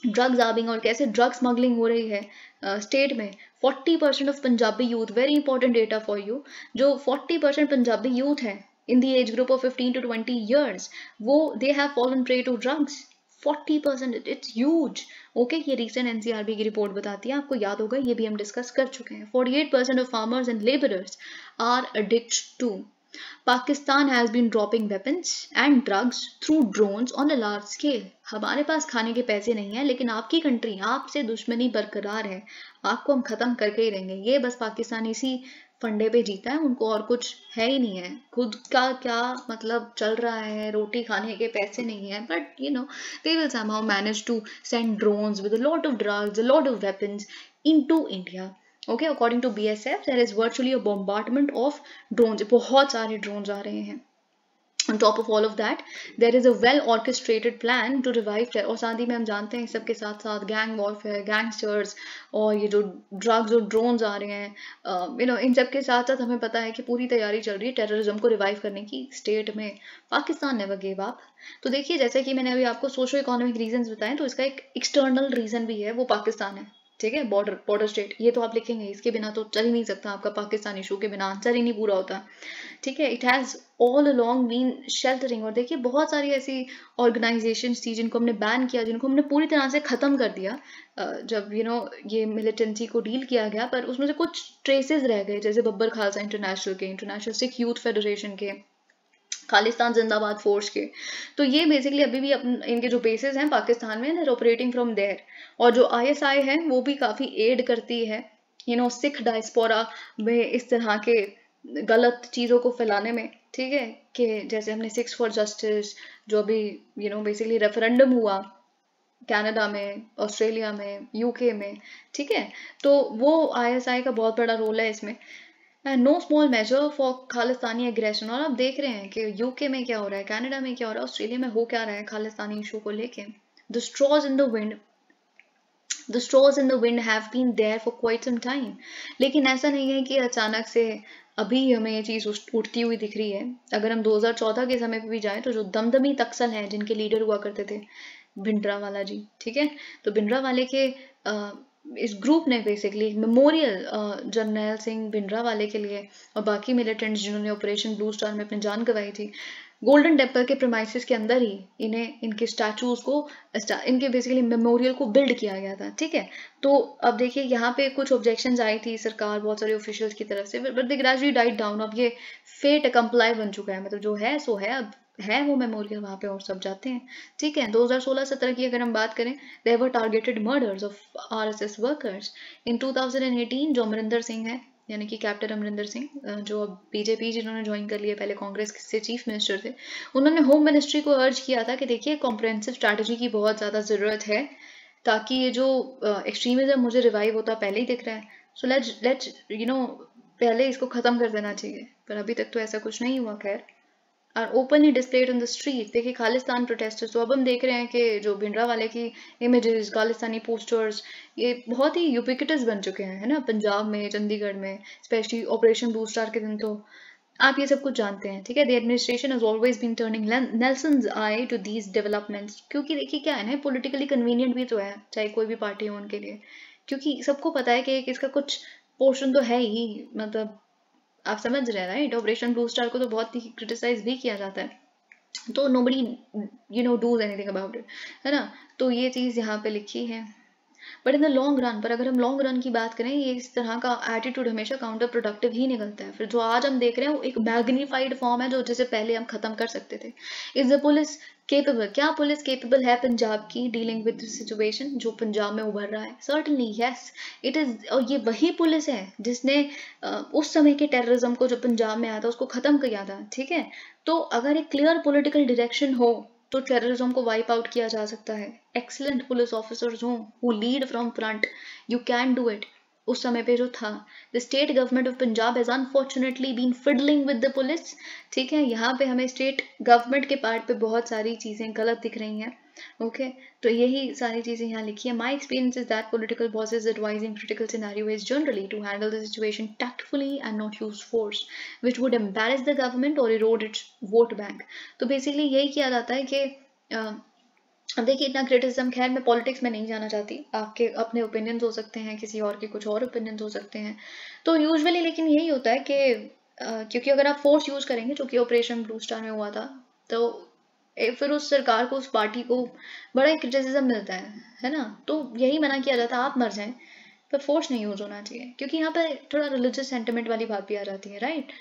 Drugs आबिंग और कैसे ड्रग स्मगलिंग हो रही है स्टेट में। 40% of Punjabi youth, very important data for you, जो 40% पंजाबी यूथ है in the age group of 15 to 20 years, वो they have fallen prey to drugs. 40%, it's huge. Okay, ये रिसेंट NCRB की रिपोर्ट बताती है, आपको याद होगा, ये भी हम डिस्कस कर चुके हैं। 48% of farmers and labourers are addict to. Pakistan has been dropping weapons and drugs through drones on a large scale। हमारे पास खाने के पैसे नहीं है, लेकिन आपकी कंट्री, आपसे दुश्मनी बरकरार है, आपको हम खत्म करके ही रहेंगे। ये बस पाकिस्तान इसी फंडे पे जीता है, उनको और कुछ है ही नहीं है। खुद का क्या मतलब चल रहा है, रोटी खाने के पैसे नहीं है, but they will somehow manage to send drones with a lot of drugs, a lot of weapons into India। Okay, according to BSF, there is virtually a bombardment of drones। बहुत सारे drones आ रहे हैं। On top of all of that, there is a well orchestrated plan to revive terror। और साथ ही में हम जानते हैं सबके साथ साथ गैंग वॉरफेयर, गैंगस्टर्स और ये जो ड्रग्स और ड्रोन्स आ रहे हैं, इन सब के साथ साथ हमें पता है कि पूरी तैयारी चल रही है टेररिज्म को रिवाइव करने की स्टेट में। Pakistan never give up. तो देखिए, जैसे कि मैंने अभी आपको सोशो इकोनॉमिक रीजंस बताए, तो इसका एक एक्सटर्नल रीजन भी है, वो पाकिस्तान है, ठीक है। बॉर्डर स्टेट, ये तो आप लिखेंगे, इसके बिना तो चल ही नहीं सकता आपका पाकिस्तान इशू के बिना आंसर ही नहीं पूरा होता, ठीक है। It has all along been sheltering. और देखिए, बहुत सारी ऐसी ऑर्गेनाइजेशन थी जिनको हमने बैन किया, जिनको हमने पूरी तरह से खत्म कर दिया जब ये मिलिटेंसी को डील किया गया, पर उसमें से कुछ ट्रेसेस रह गए, जैसे बब्बर खालसा इंटरनेशनल के, इंटरनेशनल सिख यूथ फेडरेशन के, खालिस्तान जिंदाबाद फोर्स के। तो ये बेसिकली अभी भी इनके जो बेसिस हैं पाकिस्तान में, देयर ऑपरेटिंग फ्रॉम देयर। और जो ISI है वो भी काफी एड करती है सिख डायस्पोरा में इस तरह के गलत चीजों को फैलाने में, ठीक है। कि जैसे हमने सिक्स फॉर जस्टिस, जो अभी बेसिकली रेफरेंडम हुआ कनाडा में, ऑस्ट्रेलिया में, UK में, ठीक है। तो वो ISI का बहुत बड़ा रोल है इसमें। And no small measure for Khalistani aggression. और आप देख रहे हैं कि UK में क्या हो रहा है, कनाडा में क्या हो रहा है, ऑस्ट्रेलिया में हो क्या रहा है खालिस्तानी इशू को लेके। The straws in the wind, The straws in the wind have been there for quite some time। लेकिन ऐसा नहीं है कि अचानक से अभी हमें ये चीज उठती हुई दिख रही है। अगर हम 2014 के समय पे भी जाएं, तो जो दमदमी तक्सल हैं, जिनके लीडर हुआ करते थे भिंडरावाला जी, ठीक है। तो भिंडरावाले के इस ग्रुप ने बेसिकली मेमोरियल जर्नैल सिंह भिंडरावाले के लिए और बाकी मिलिटेंट्स जिन्होंने ऑपरेशन ब्लू स्टार में अपनी जान गंवाई थी, गोल्डन टेम्पल के प्रेमाइसिस के अंदर ही इनके स्टैचूज को, इनके बेसिकली मेमोरियल को बिल्ड किया गया था, ठीक है। तो अब देखिए, यहाँ पे कुछ ऑब्जेक्शंस आई थी सरकार, बहुत सारे ऑफिशियल्स की तरफ से, but they gradually died down. अब ये फेट कंप्लाई बन चुका है, मतलब जो है सो है, अब है वो मेमोरियल वहां पे और सब जाते हैं, ठीक है। 2016-17 की अगर हम बात करें, there were targeted murders of RSS workers. In 2018 जो अमरिंदर सिंह है, यानी कि कैप्टन अमरिंदर सिंह, जो अब BJP जिन्होंने ज्वाइन कर लिया, पहले कांग्रेस से चीफ मिनिस्टर थे, उन्होंने होम मिनिस्ट्री को अर्ज किया था कि देखिए, कॉम्प्रिहेंसिव स्ट्रैटेजी की बहुत ज्यादा जरूरत है ताकि ये जो एक्सट्रीमिज्म मुझे रिवाइव होता पहले ही दिख रहा है, सो लेट्स पहले इसको ख़त्म कर देना चाहिए, पर अभी तक तो ऐसा कुछ नहीं हुआ। खैर, are openly displayed on the street. देखिए खालिस्तान प्रोटेस्टर्स, तो अब हम देख रहे हैं कि जो भिंडरा वाले की इमेजेस, खालिस्तानी पोस्टर्स, ये बहुत ही यूबिक्विटस बन चुके हैं, है ना, पंजाब में, चंडीगढ़ में, स्पेशली ऑपरेशन ब्लू स्टार के दिन तो आप ये सब कुछ जानते हैं, ठीक है। The administration has always been turning Nelson's eye to these developments, क्योंकि देखिए क्या है ना, पॉलिटिकली कन्वीनियंट भी तो है, चाहे कोई भी पार्टी हो उनके लिए, क्योंकि सबको पता है कि इसका कुछ पोर्शन तो है ही, मतलब आप समझ रहे हैं राइट। ऑपरेशन ब्लू स्टार को तो बहुत ही क्रिटिसाइज भी किया जाता है, तो nobody does anything about it, है ना। तो ये चीज़ यहाँ पे लिखी है। But in the long run, पर अगर हम लॉन्ग रन की बात करें, ये इस तरह का एटीट्यूड हमेशा काउंटर प्रोडक्टिव ही निकलता है। फिर जो आज हम देख रहे हैं वो एक मैग्नीफाइड फॉर्म है, जो जिसे पहले हम खत्म कर सकते थे। Is the police capable? क्या पुलिस केपेबल है पंजाब की डीलिंग विद सिचुएशन जो पंजाब में उभर रहा है? Certainly yes it is. और ये वही पुलिस है जिसने उस समय के टेररिज्म को जो पंजाब में आया था उसको खत्म किया था, ठीक है। तो अगर एक क्लियर पॉलिटिकल डायरेक्शन हो तो टेररिज्म को वाइप आउट किया जा सकता है। एक्सीलेंट पुलिस ऑफिसर्स हों who lead from front, you can do it. उस समय पे जो था, the state government of Punjab has unfortunately been fiddling with the police, ठीक है। यहाँ पे हमें स्टेट गवर्नमेंट के पार्ट पे बहुत सारी चीज़ें गलत दिख रही हैं, ओके। तो यही सारी चीज़ें यहाँ लिखी है। My experience is that political bosses advising critical scenario is generally to handle the situation tactfully and not use force which would embarrass the government और इरोड इट्स वोट बैंक। तो बेसिकली यही किया जाता है कि अब देखिए इतना क्रिटिसिज्म, खैर मैं पॉलिटिक्स में नहीं जाना चाहती, आपके अपने ओपिनियंस हो सकते हैं, किसी और के कुछ और ओपिनियंस हो सकते हैं, तो यूजुअली लेकिन यही होता है कि क्योंकि अगर आप फोर्स यूज करेंगे, जो कि ऑपरेशन ब्लू स्टार में हुआ था, तो फिर उस सरकार को, उस पार्टी को बड़ा ही क्रिटिसिज्म मिलता है ना। तो यही मना किया जाता है आप मर जाएं, पर फोर्स नहीं यूज होना चाहिए, क्योंकि यहाँ पर थोड़ा रिलीजियस सेंटिमेंट वाली बात भी आ जाती है, राइट।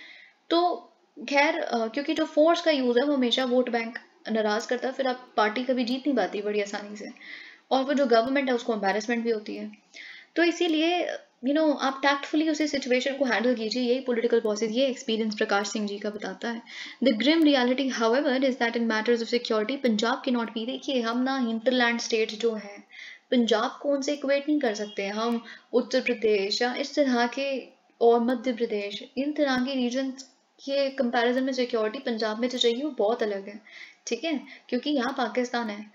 तो खैर क्योंकि जो फोर्स का यूज है वो हमेशा वोट बैंक नाराज करता है, फिर आप पार्टी कभी जीत नहीं पाती बड़ी आसानी से, और फिर जो गवर्नमेंट है उसको एम्बेरसमेंट भी होती है। तो इसीलिए आप टैक्टफुली उसी सिचुएशन को हैंडल कीजिए, यही पॉलिटिकल प्रोसेस, ये एक्सपीरियंस प्रकाश सिंह जी का बताता है। The grim reality however is that in matters of security Punjab के नॉट बी, देखिए हम ना हिंटरलैंड स्टेट जो है पंजाब को उनसे इक्वेट नहीं कर सकते हम, उत्तर प्रदेश या इस तरह के, और मध्य प्रदेश, इन तरह के रीजन के कंपैरिजन में सिक्योरिटी पंजाब में जो चाहिए वो बहुत अलग है, ठीक है। क्योंकि यहाँ पाकिस्तान है,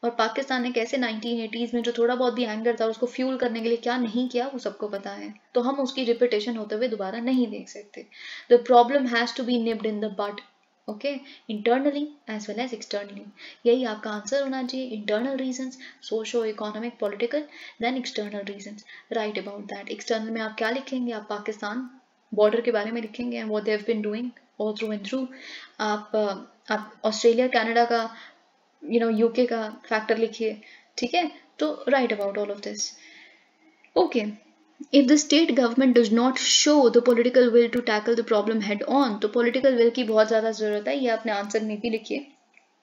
और पाकिस्तान ने कैसे 1980s में जो थोड़ा बहुत भी एंगर था उसको फ्यूल करने के लिए क्या नहीं किया वो सबको पता है, तो हम उसकी रिपीटेशन होते हुए दोबारा नहीं देख सकते। The problem has to be nipped in the bud, okay, internally as well as externally. यही आपका आंसर होना चाहिए, internal reasons, socio economic political, then external reasons. Write about that. External में आप क्या लिखेंगे? आप पाकिस्तान बॉर्डर के बारे में लिखेंगे, what they have been doing all through and through. आप ऑस्ट्रेलिया कनाडा का, यूके का फैक्टर लिखिए, ठीक है। तो write about all of this, okay. If the state government does not show the political will to tackle the problem head on, तो political will की बहुत ज़्यादा ज़रूरत है, ये अपने आंसर में भी लिखिए।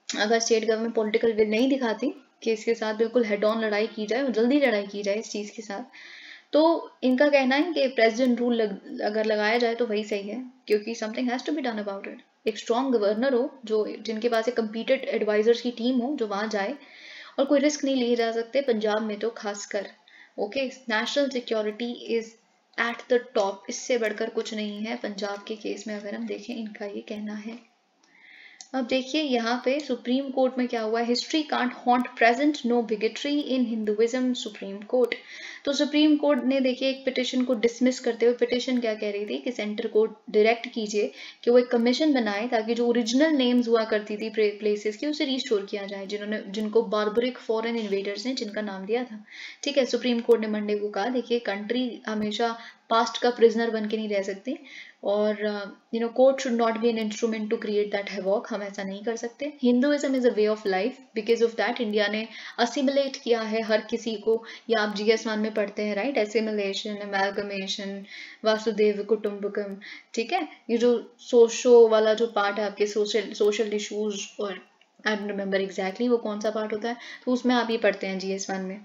अगर स्टेट गवर्नमेंट पॉलिटिकल विल नहीं दिखाती कि इसके साथ बिल्कुल हेड ऑन लड़ाई की जाए और जल्दी लड़ाई की जाए इस चीज़ के साथ, तो इनका कहना है कि प्रेसिडेंट रूल अगर लगाया जाए तो वही सही है, क्योंकि something has to be done about it. एक स्ट्रॉन्ग गवर्नर हो, जो जिनके पास एक कंपीटेंट एडवाइजर्स की टीम हो जो वहाँ जाए, और कोई रिस्क नहीं लिए जा सकते पंजाब में तो खासकर, okay. National security is at the top, इससे बढ़कर कुछ नहीं है पंजाब के केस में, अगर हम देखें इनका ये कहना है। अब देखिए यहाँ पे सुप्रीम कोर्ट में क्या हुआ है, history can't haunt present, no bigotry in Hinduism, supreme court. तो सुप्रीम कोर्ट ने देखिए एक पिटिशन को डिसमिस करते हुए, पिटिशन क्या कह रही थी कि सेंटर को डायरेक्ट कीजिए कि वो एक कमीशन बनाए ताकि जो ओरिजिनल नेम्स हुआ करती थी प्लेसेस की उसे रिस्टोर किया जाए, जिनको बार्बरिक फॉरेन इन्वेडर्स ने जिनका नाम दिया था, ठीक है। सुप्रीम कोर्ट ने मंडे को कहा देखिए कंट्री हमेशा पास्ट का प्रिजनर बन के नहीं रह सकती, और court should not be an instrument to create that havoc, हम ऐसा नहीं कर सकते। Hinduism is a way of life, because of that India ने असिमिलेट किया है हर किसी को, या आप GS1 में पढ़ते हैं राइट, एसिमिलेशन, अमेलगमेशन, वासुदेव कुटुंबकम, ठीक है। ये जो सोशो वाला जो पार्ट है आपके सोशल इशूज, और आई डोंट रिमेम्बर एग्जैक्टली वो कौन सा पार्ट होता है, तो उसमें आप ये पढ़ते हैं GS1 में।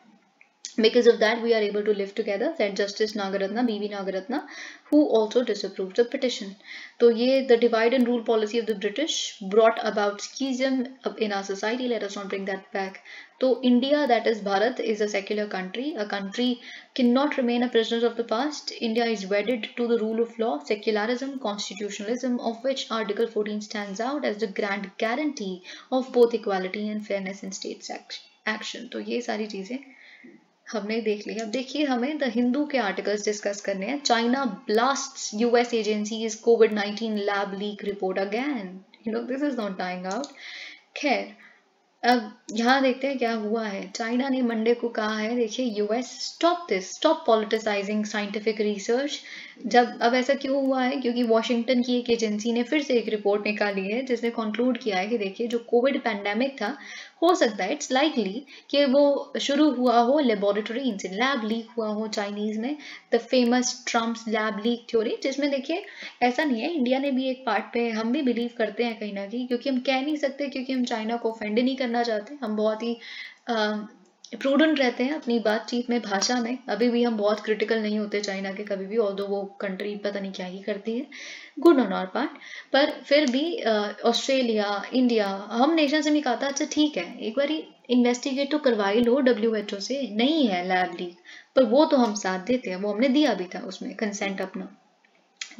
Because of that, we are able to live together, said Justice Nagaratna, BB Nagaratna, who also disapproved the petition. So, the divide and rule policy of the British brought about schism in our society. Let us not bring that back. So, India, that is Bharat, is a secular country. A country cannot remain a prisoner of the past. India is wedded to the rule of law, secularism, constitutionalism, of which Article 14 stands out as the grand guarantee of both equality and fairness in state action. तो ये सारी चीजें हमने देख लिया. अब देखिए हमें द हिंदू के आर्टिकल्स डिस्कस करने हैं. चाइना ब्लास्ट्स यूएस एजेंसीज कोविड-19 lab leak report again. This is not dying out. खैर, अब यहाँ देखते हैं क्या हुआ है. चाइना ने मंडे को कहा है, देखिए, US stop politicising scientific research. अब ऐसा क्यों हुआ है? क्योंकि वॉशिंगटन की एक एजेंसी ने फिर से एक रिपोर्ट निकाली है जिसने कंक्लूड किया है कि देखिए, जो कोविड पैंडेमिक था, हो सकता है, इट्स लाइकली कि वो शुरू हुआ हो लेबोरेटरी से, लैब लीक हुआ हो चाइनीज में. The famous Trump's lab leak theory, जिसमें देखिए ऐसा नहीं है, इंडिया ने भी एक पार्ट पे, हम भी बिलीव करते हैं कहीं ना कहीं, क्योंकि हम कह नहीं सकते, क्योंकि हम चाइना को ऑफेंड नहीं करना चाहते. हम बहुत ही प्रूडेंट रहते हैं अपनी बातचीत में, भाषा में. अभी भी हम बहुत क्रिटिकल नहीं होते चाइना के कभी भी, ऑल्दो वो कंट्री पता नहीं क्या ही करती है. Good on our part. पर फिर भी ऑस्ट्रेलिया, इंडिया, हम नेशन से भी कहा था, अच्छा ठीक है, एक बार इन्वेस्टिगेट तो करवा ही लो WHO से, नहीं है लैब लीक, पर वो तो हम साथ देते हैं, वो हमने दिया भी था उसमें कंसेंट अपना.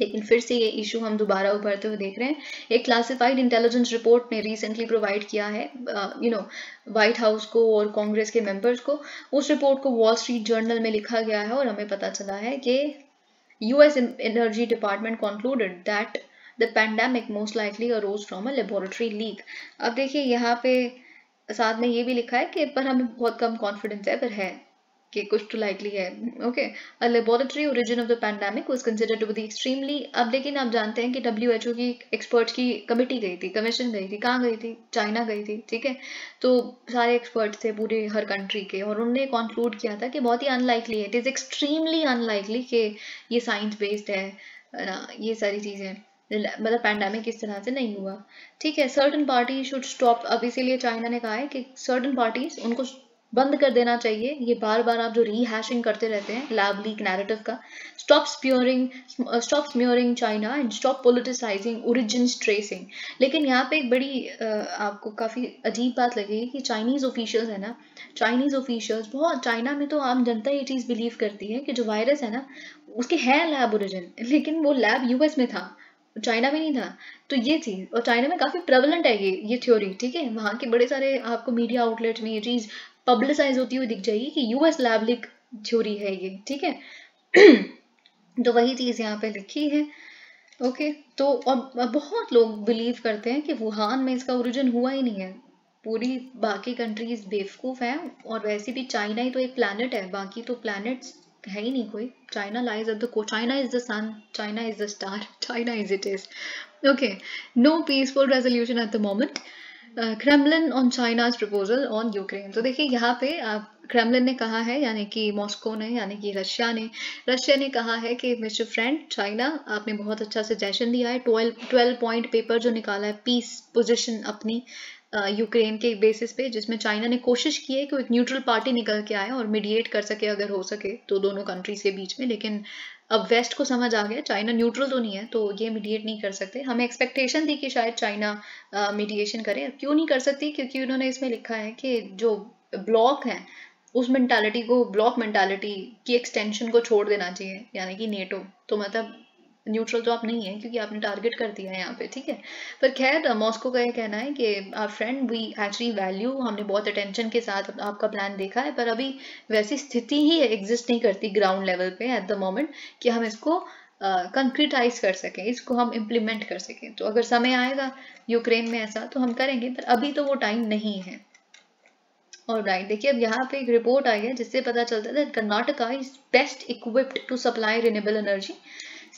लेकिन फिर से ये इशू हम दोबारा उभरते हुए देख रहे हैं. एक क्लासिफाइड इंटेलिजेंस रिपोर्ट ने रिसेंटली प्रोवाइड किया है व्हाइट हाउस को और कांग्रेस के मेंबर्स को. उस रिपोर्ट को वॉल स्ट्रीट जर्नल में लिखा गया है और हमें पता चला है कि US energy department concluded that the pandemic most likely arrows from a laboratory leak. अब देखिए यहाँ पे साथ में ये भी लिखा है कि पर हमें बहुत कम कॉन्फिडेंस है, पर है कि कुछ तो लाइकली है. Okay, a laboratory origin of the pandemic was considered to be extremely. अब लेकिन आप जानते हैं कि WHO की एक्सपर्ट्स की कमेटी गई थी, कमीशन गई थी, कहाँ गई थी? चाइना गई थी. ठीक है, तो सारे एक्सपर्ट्स थे पूरे हर कंट्री के, और उन्होंने कंक्लूड किया था कि बहुत ही अनलाइकली है, इट इज एक्सट्रीमली अनलाइकली कि ये साइंस बेस्ड है ना, ये सारी चीजें, मतलब पैंडेमिक इस तरह से नहीं हुआ. ठीक है, सर्टन पार्टी शुड स्टॉप. अब इसीलिए चाइना ने कहा है कि सर्टन पार्टीज, उनको बंद कर देना चाहिए ये बार बार आप जो रीहैशिंग करते रहते हैं लैब लीक नैरेटिव का. Stop smearing China and stop politicising origins tracing. लेकिन यहाँ पे एक बड़ी आपको काफी अजीब बात लगेगी कि चाइनीज ऑफिशियल्स है ना, चाइनीज ऑफिशियल्स बहुत, चाइना में तो आम जनता ये चीज बिलीव करती है कि जो वायरस है ना उसके है लैब ओरिजिन, लेकिन वो लैब यूएस में था, चाइना में नहीं था. तो ये थी, और चाइना में काफी प्रेवलेंट है ये थ्योरी. ठीक है, वहाँ के बड़े सारे आपको मीडिया आउटलेट में ये चीज पब्लिसाइज होती हुई दिख जाएगी कि यूएस लैब लीक थ्योरी है ये. ठीक है, तो वही चीज यहाँ पे लिखी है. ओके, तो और बहुत लोग बिलीव करते हैं कि वुहान में इसका ओरिजिन हुआ ही नहीं है. पूरी बाकी कंट्रीज बेवकूफ हैं, और वैसे भी चाइना ही तो एक प्लैनेट है, बाकी तो प्लैनेट्स है ही नहीं कोई. China lies at the core, China is the sun, China is the star, China is it is. Okay, no peaceful resolution at the moment. Kremlin on China's proposal on Ukraine. तो देखिए यहाँ पे Kremlin ने कहा है, यानी कि Moscow ने, यानी कि रशिया ने कहा है कि मिस्टर फ्रेंड चाइना, आपने बहुत अच्छा सजेशन दिया है. 12 पॉइंट पेपर जो निकाला है, पीस पोजीशन अपनी यूक्रेन के बेसिस पे, जिसमें चाइना ने कोशिश की है कि एक न्यूट्रल पार्टी निकल के आए और मीडिएट कर सके अगर हो सके तो दोनों कंट्रीज के बीच में. लेकिन अब वेस्ट को समझ आ गया चाइना न्यूट्रल तो नहीं है, तो ये मीडिएट नहीं कर सकते. हमें एक्सपेक्टेशन थी कि शायद चाइना मीडिएशन करे. क्यों नहीं कर सकती? क्योंकि उन्होंने इसमें लिखा है कि जो ब्लॉक है उस मेंटालिटी को, ब्लॉक मेंटालिटी की एक्सटेंशन को छोड़ देना चाहिए, यानी कि नेटो. तो मतलब न्यूट्रल तो आप नहीं है, क्योंकि आपने टारगेट कर दिया है यहाँ पे. ठीक है, पर खैर मॉस्को का ये कहना है कि our friend we actually value, हमने बहुत अटेंशन के साथ आपका प्लान देखा है, पर अभी वैसी स्थिति ही एग्जिस्ट नहीं करती ग्राउंड लेवल पे एट द मोमेंट कि हम इसको कंक्रीटाइज कर सकें, इसको हम इम्प्लीमेंट कर सकें. तो अगर समय आएगा यूक्रेन में ऐसा तो हम करेंगे, पर अभी तो वो टाइम नहीं है. और राइट, देखिए अब यहाँ पे एक रिपोर्ट आई है जिससे पता चलता है Karnataka is best equipped to supply renewable energy,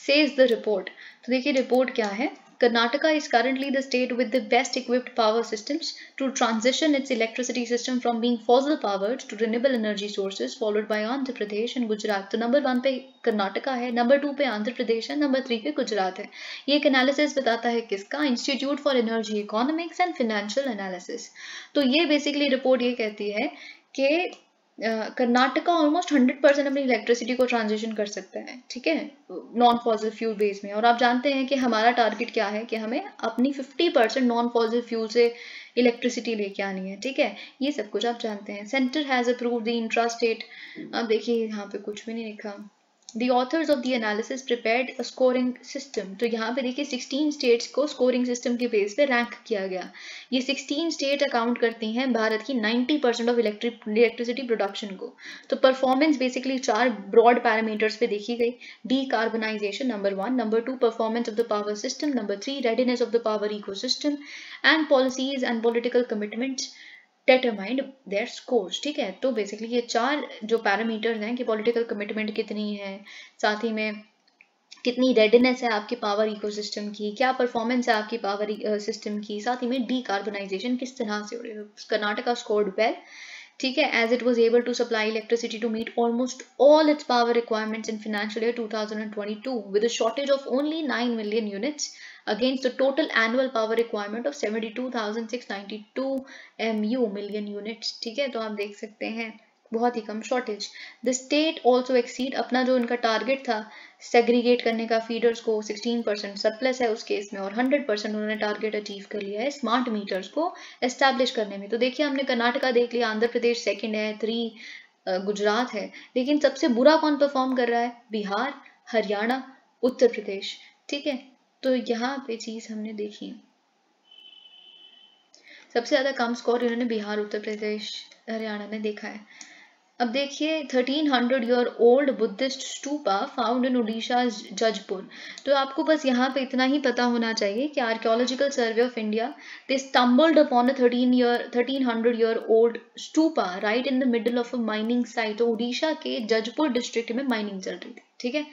says the report. तो देखिए रिपोर्ट क्या है. Karnataka is currently the state with the best equipped power systems to transition its electricity system from being fossil powered to renewable energy sources, followed by Andhra Pradesh and Gujarat. तो number 1 पे कर्नाटका है, number 2 पे आंध्र प्रदेश है, number 3 पे गुजरात है. ये एक analysis बताता है किसका, institute for energy economics and financial analysis. तो ये बेसिकली रिपोर्ट ये कहती है कि कर्नाटका ऑलमोस्ट 100% अपनी इलेक्ट्रिसिटी को ट्रांजिशन कर सकता है, ठीक है, नॉन फॉसिल फ्यूल बेस में। और आप जानते हैं कि हमारा टारगेट क्या है कि हमें अपनी 50% नॉन फॉसिल फ्यूल से इलेक्ट्रिसिटी लेके आनी है, ठीक है, ये सब कुछ आप जानते हैं। Centre has approved the intra state, अब देखिए यहाँ पे कुछ भी नहीं लिखा। The authors of the analysis prepared a scoring system. तो यहाँ पे देखिए 16 स्टेट्स को स्कोरिंग सिस्टम के बेस पे रैंक किया गया। ये 16 स्टेट अकाउंट करती हैं भारत की 90% ऑफ इलेक्ट्रिसिटी प्रोडक्शन को। तो परफॉर्मेंस बेसिकली 4 ब्रॉड पैरामीटर्स पे देखी गई। Decarbonisation number 1, number 2 performance of the power system, number 3 readiness of the power ecosystem and policies and political commitments determined their scores, ठीक है। तो बेसिकली ये 4 जो पैरामीटर्स हैं कि पॉलिटिकल कमिटमेंट कितनी है, साथ ही में कितनी रेडीनेस है आपकी पावर इकोसिस्टम की, क्या परफॉर्मेंस है आपकी पावर सिस्टम की, साथ ही में डीकार्बनाइजेशन किस तरह से हो रही है। कर्नाटका स्कोर्ड वेल, ठीक है, as it was able to supply electricity to meet almost all its power requirements in financial year 2022 with a shortage of only 9 million units against the total annual power requirement of 72,692 MU million units, ठीक है। तो आप देख सकते हैं बहुत ही कम shortage. The state also exceed, अपना जो इनका टारगेट था सेग्रीगेट करने का फीडर्स को, 16% सरप्लस है उस केस में, और 100% उन्होंने टारगेट अचीव कर लिया है स्मार्ट मीटर्स को एस्टैब्लिश करने में। तो देखिए हमने कर्नाटका देख लिया, आंध्र प्रदेश सेकंड है, 3 गुजरात है, लेकिन सबसे बुरा कौन परफॉर्म कर रहा है? बिहार, हरियाणा, उत्तर प्रदेश, ठीक है। तो यहाँ पे चीज हमने देखी, सबसे ज्यादा कम स्कोर इन्होंने बिहार, उत्तर प्रदेश, हरियाणा में देखा है। अब देखिए 1300 year old Buddhist stupa found in Odisha Jajpur. तो आपको बस यहाँ पे इतना ही पता होना चाहिए कि archaeological survey of India they stumbled upon a 1300 year old stupa right in the middle of a mining site. तो ओडिशा के जजपुर डिस्ट्रिक्ट में माइनिंग चल रही थी, ठीक है।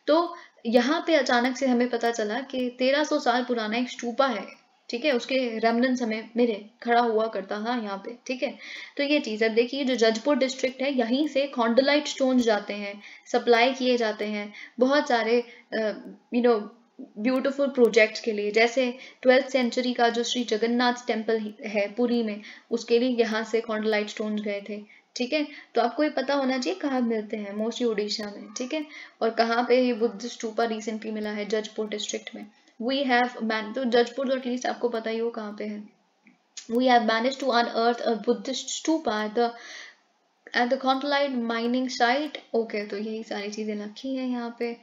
तो यहाँ पे अचानक से हमें पता चला कि 1300 साल पुराना एक स्टूपा है, ठीक है, उसके रेमनेंट्स हमें मिले, खड़ा हुआ करता था यहाँ पे, ठीक है। तो ये चीज अब देखिए, जो जजपुर डिस्ट्रिक्ट है यहीं से कॉन्डोलाइट स्टोन्स जाते हैं, सप्लाई किए जाते हैं बहुत सारे ब्यूटीफुल प्रोजेक्ट्स के लिए, जैसे 12th सेंचुरी का जो श्री जगन्नाथ टेम्पल है पुरी में, उसके लिए यहाँ से कॉन्डोलाइट स्टोन्स गए थे, ठीक है। तो आपको ये पता होना चाहिए कहाँ मिलते हैं, मोस्टली उड़ीसा में, ठीक है। और कहाँ पे ये बुद्ध स्तूपा रिसेंटली मिला है? जजपुर डिस्ट्रिक्ट में। We have man, तो जजपुर तो एटलीस्ट आपको पता ही हो कहाँ पे है। We have managed to unearth a Buddhist stupa at the Condolite mining site. Okay, तो यही सारी चीजें लिखी हैं यहाँ पे।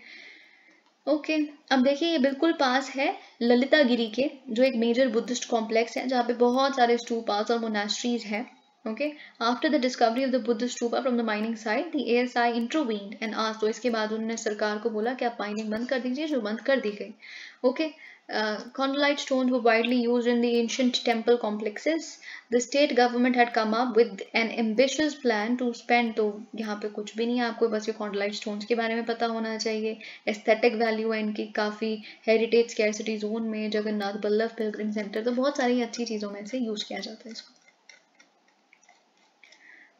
ओके अब देखिए ये बिल्कुल पास है ललितागिरी के, जो एक मेजर बुद्धिस्ट कॉम्प्लेक्स है जहाँ पे बहुत सारे स्तूपास और मोनास्ट्रीज हैं। Okay, after the discovery of the Buddhist stupa from the mining site, the ASI intervened and asked, तो इसके बाद उन्होंने सरकार को बोला कि आप माइनिंग बंद कर दीजिए, जो बंद कर दी गई। Okay, condylite stones were widely used in the ancient temple complexes. The state government had come up with an ambitious plan to spend, तो यहाँ पे कुछ भी नहीं है, आपको बस ये condylite stones के बारे में पता होना चाहिए। एस्थेटिक वैल्यू है इनकी काफ़ी, हेरिटेज स्कैरसिटी जोन में, जगन्नाथ बल्लभ पिलग्रिम सेंटर, तो बहुत सारी अच्छी चीज़ों में से यूज़ किया जाता है इसको।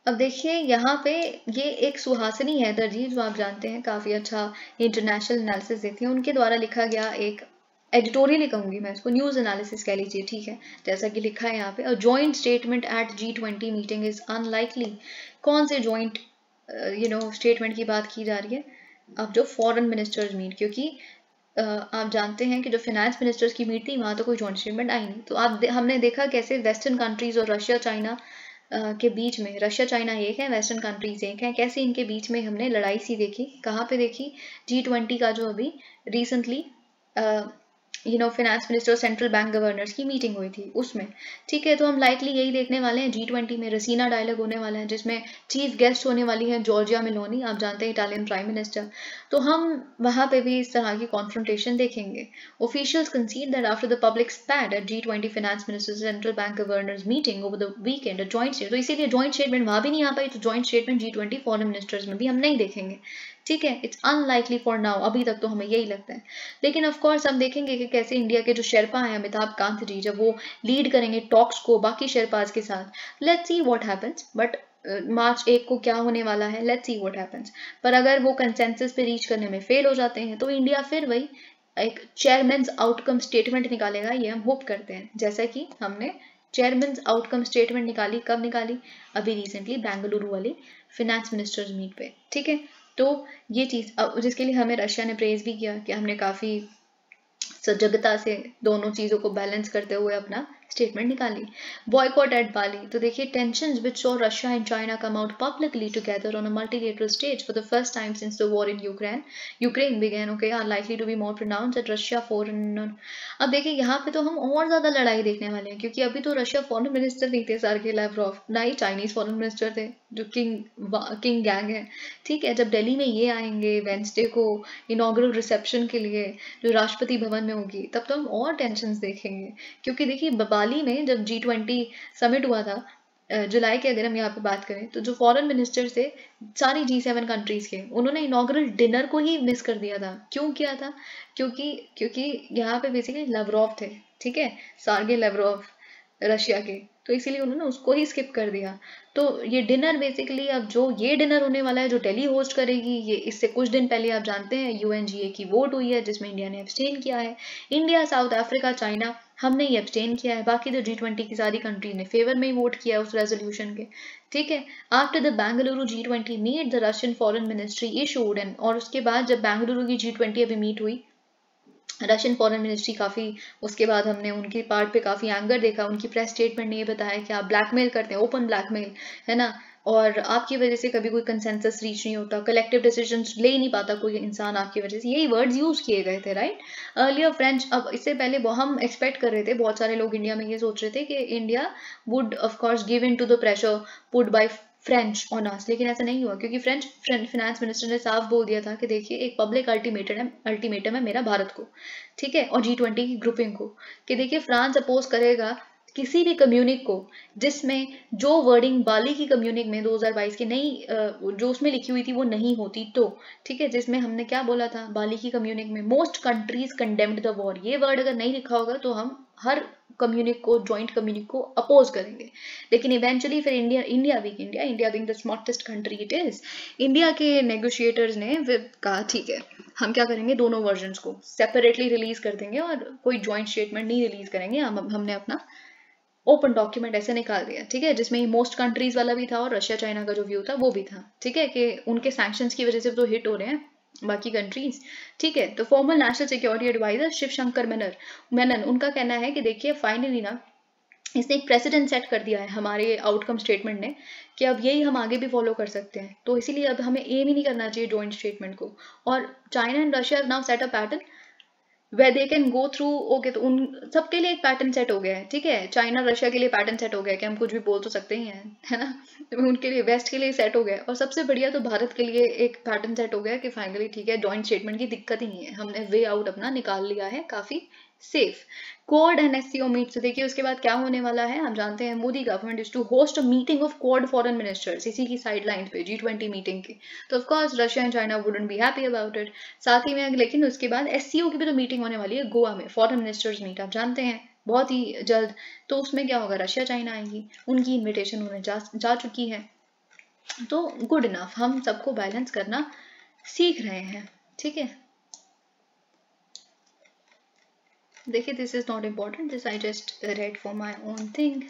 अब देखिए यहाँ पे ये एक सुहासिनी हैदर जी, जो आप जानते हैं काफ़ी अच्छा इंटरनेशनल एनालिसिस देती हैं, उनके द्वारा लिखा गया एक एडिटोरियल ही कहूँगी मैं इसको, न्यूज़ एनालिसिस कह लीजिए, ठीक है। जैसा कि लिखा है यहाँ पे, a joint statement at G20 meeting is unlikely. कौन से जॉइंट स्टेटमेंट की बात की जा रही है? अब जो फॉरेन मिनिस्टर्स मीट, क्योंकि आप जानते हैं कि जो फाइनेंस मिनिस्टर्स की मीट थी वहाँ तो कोई जॉइंट स्टेटमेंट आई नहीं। तो हमने देखा कैसे वेस्टर्न कंट्रीज और रशिया चाइना के बीच में, रशिया चाइना एक है, वेस्टर्न कंट्रीज एक हैं, कैसे इनके बीच में हमने लड़ाई सी देखी। कहाँ पे देखी? G20 का जो अभी रिसेंटली फाइनेंस मिनिस्टर और सेंट्रल बैंक गवर्नर्स की मीटिंग हुई थी उसमें, ठीक है। तो हम लाइकली यही देखने वाले हैं G20 में, रसीना डायलॉग होने वाला है जिसमें चीफ गेस्ट होने वाली है जॉर्जिया मेलोनी, आप जानते हैं इटालियन प्राइम मिनिस्टर। तो हम वहाँ पे भी इस तरह की कॉन्फ्रंटेशन देखेंगे। Officials concede that after the public spat at G20 finance ministers central bank governors meeting over the weekend, joint statement, तो इसीलिए जॉइंट स्टेटमेंट वहाँ भी नहीं आ पाई, तो joint statement G20 foreign ministers में भी हम नहीं देखेंगे, ठीक है। इट्स अनलाइकली फॉर नाउ, अभी तक तो हमें यही लगता है। लेकिन ऑफ कोर्स हम देखेंगे कि कैसे इंडिया के जो शेरपा हैं अमिताभ कांत जी, जब वो लीड करेंगे टॉक्स को बाकी शेरपाज के साथ, let's see what happens. But March 1 को क्या होने वाला है, लेट्स सी व्हाट हैपेंस। पर अगर वो कंसेंसस पे रीच करने में फेल हो जाते हैं तो इंडिया फिर वही एक चेयरमैन्स आउटकम स्टेटमेंट निकालेगा, ये हम होप करते हैं। जैसा कि हमने चेयरमैन्स आउटकम स्टेटमेंट निकाली, कब निकाली? अभी रिसेंटली बेंगलुरु वाली फिनेंस मिनिस्टर्स मीट पे, ठीक है। तो ये चीज़ अब जिसके लिए हमें रशिया ने प्रेज भी किया कि हमने काफ़ी सजगता से दोनों चीज़ों को बैलेंस करते हुए अपना स्टेटमेंट निकाली। बॉयकॉट एट बाली, तो देखिए tensions which saw Russia and China come out publicly together on a multilateral stage for the first time since the war in Ukraine began, okay, are likely to be more pronounced at Russia foreign. अब देखिए यहाँ पे तो हम और ज्यादा लड़ाई देखने वाले हैं, क्योंकि अभी तो रशिया फॉरेन मिनिस्टर नहीं थे सर्गेई लैवरोव, ना ही चाइनीज फॉरेन मिनिस्टर थे जो किंग गैंग है, ठीक है। जब दिल्ली में ये आएंगे वेंसडे को इनॉग्रल रिसेप्शन के लिए जो राष्ट्रपति भवन में होगी, तब तो हम और टेंशन देखेंगे। क्योंकि देखिए बाली में जब G20 समिट हुआ था जुलाई के, अगर हम यहाँ पे बात करें तो जो फॉरेन मिनिस्टर थे सारी G7 कंट्रीज के, उन्होंने इनॉग्रल डिनर को ही मिस कर दिया था। क्यों किया था? क्योंकि यहाँ पे बेसिकली लवरोव थे, ठीक है, सर्गेई लवरोव रशिया के, तो इसीलिए उन्होंने उसको ही स्किप कर दिया। तो ये डिनर बेसिकली अब जो ये डिनर होने वाला है जो दिल्ली होस्ट करेगी, ये इससे कुछ दिन पहले आप जानते हैं UNGA की वोट हुई है जिसमें इंडिया ने एब्सटेन किया है। इंडिया, साउथ अफ्रीका, चाइना, हमने ये एब्सटेन किया है, बाकी तो G20 की सारी कंट्री ने फेवर में ही वोट किया है उस रेजोल्यूशन के, ठीक है। After the Bengaluru G20 meet the Russian foreign ministry issued, and और उसके बाद जब बेंगलुरु की G20 अभी मीट हुई, रशियन फॉरेन मिनिस्ट्री काफ़ी, उसके बाद हमने उनकी पार्ट पे काफ़ी एंगर देखा। उनकी प्रेस स्टेटमेंट ने ये बताया कि आप ब्लैकमेल करते हैं, ओपन ब्लैकमेल है ना, और आपकी वजह से कभी कोई कंसेंसस रीच नहीं होता, कलेक्टिव डिसीजंस ले ही नहीं पाता कोई इंसान आपकी वजह से, यही वर्ड्स यूज़ किए गए थे, राइट। अर्लियर फ्रेंच, अब इससे पहले हम एक्सपेक्ट कर रहे थे, बहुत सारे लोग इंडिया में ये सोच रहे थे कि India would of course give in to the pressure put by French on us, लेकिन ऐसा नहीं हुआ, क्योंकि फ्रेंच फिनेंस मिनिस्टर ने साफ बोल दिया था कि देखिए एक पब्लिक अल्टीमेटम है मेरा भारत को, ठीक है, और G20 की ग्रुपिंग को, कि देखिए फ्रांस अपोज करेगा किसी भी कम्युनिक को जिसमें जो वर्डिंग बाली की कम्युनिक में 2022 की नहीं जो उसमें लिखी हुई थी वो नहीं होती, तो ठीक है, जिसमें हमने क्या बोला था बाली की कम्युनिक में, most countries condemned the war, ये वर्ड अगर नहीं लिखा होगा तो हम हर कम्युनिक को, जॉइंट कम्युनिक को अपोज करेंगे। लेकिन इवेंचुअली फिर India being the smartest country it is, India के नेगोशिएटर्स ने फिर कहा ठीक है हम क्या करेंगे, दोनों वर्जन्स को सेपरेटली रिलीज कर देंगे और कोई जॉइंट स्टेटमेंट नहीं रिलीज करेंगे। हमने अपना ओपन डॉक्यूमेंट ऐसे निकाल दिया, ठीक है, जिसमें मोस्ट कंट्रीज वाला भी था और रशिया चाइना का जो व्यू था वो भी था, ठीक है, कि उनके सैंक्शंस की वजह से तो हिट हो रहे हैं बाकी कंट्रीज, ठीक है। तो formal national security adviser Shiv Shankar Menon उनका कहना है कि देखिए फाइनली ना इसने एक प्रेसिडेंट सेट कर दिया है हमारे आउटकम स्टेटमेंट ने, कि अब यही हम आगे भी फॉलो कर सकते हैं, तो इसीलिए अब हमें एम ही नहीं करना चाहिए जॉइंट स्टेटमेंट को। और China and Russia now set a pattern where they can go through, okay, तो उन सबके लिए एक पैटर्न सेट हो गया है, ठीक है, चाइना रशिया के लिए पैटर्न सेट हो गया है कि हम कुछ भी बोल तो सकते ही हैं, है ना, उनके लिए वेस्ट के लिए सेट हो गया है, और सबसे बढ़िया तो भारत के लिए एक पैटर्न सेट हो गया है कि फाइनली ठीक है जॉइंट स्टेटमेंट की दिक्कत ही नहीं है, हमने वे आउट अपना निकाल लिया है काफी safe. Quad and SCO meet, तो देखिए उसके बाद क्या होने वाला है, हम जानते हैं Modi government is to host a meeting of Quad foreign ministers, इसी की साइडलाइन पे G20 मीटिंग की, तो of course Russia and China wouldn't be happy about it. साथ ही में लेकिन उसके बाद SCO की भी तो मीटिंग होने वाली है गोवा में, फॉरेन मिनिस्टर्स मीट, आप जानते हैं बहुत ही जल्द, तो उसमें क्या होगा, रशिया चाइना आएंगी, उनकी इन्विटेशन उन्हें जा चुकी है, तो गुड इनफ, हम सबको बैलेंस करना सीख रहे हैं, ठीक है। देखिए this is not important, this I just read for my own thing.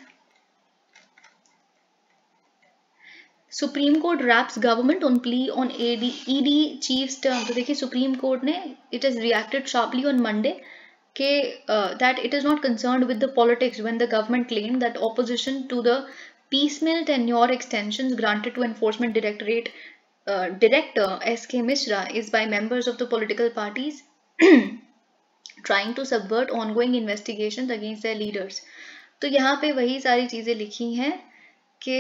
Supreme court raps government on plea on ED chief's term, तो देखिए सुप्रीम कोर्ट ने it is reacted sharply on Monday के that it is not concerned with the politics when the government claimed that opposition to the piecemeal tenure extensions granted to enforcement director SK Mishra is by members of the political parties trying to subvert ongoing investigations against their leaders। तो यहाँ पे वही सारी चीजें लिखी हैं कि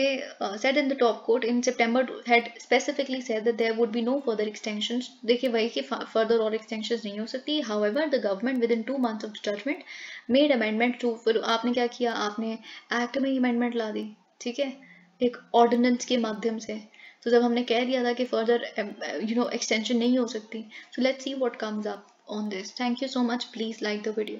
said in the top court in September had specifically said that there would be no further extensions। देखिए वही कि further और extensions नहीं हो सकती। However, the government within 2 months of judgment made amendment to, फिर आपने क्या किया, आपने एक्ट में amendment ला दी, ठीक है, एक ऑर्डिनेंस के माध्यम से। तो जब हमने कह दिया था कि further extension नहीं हो सकती, so let's see what comes up on this. Thank you so much. Please like the video.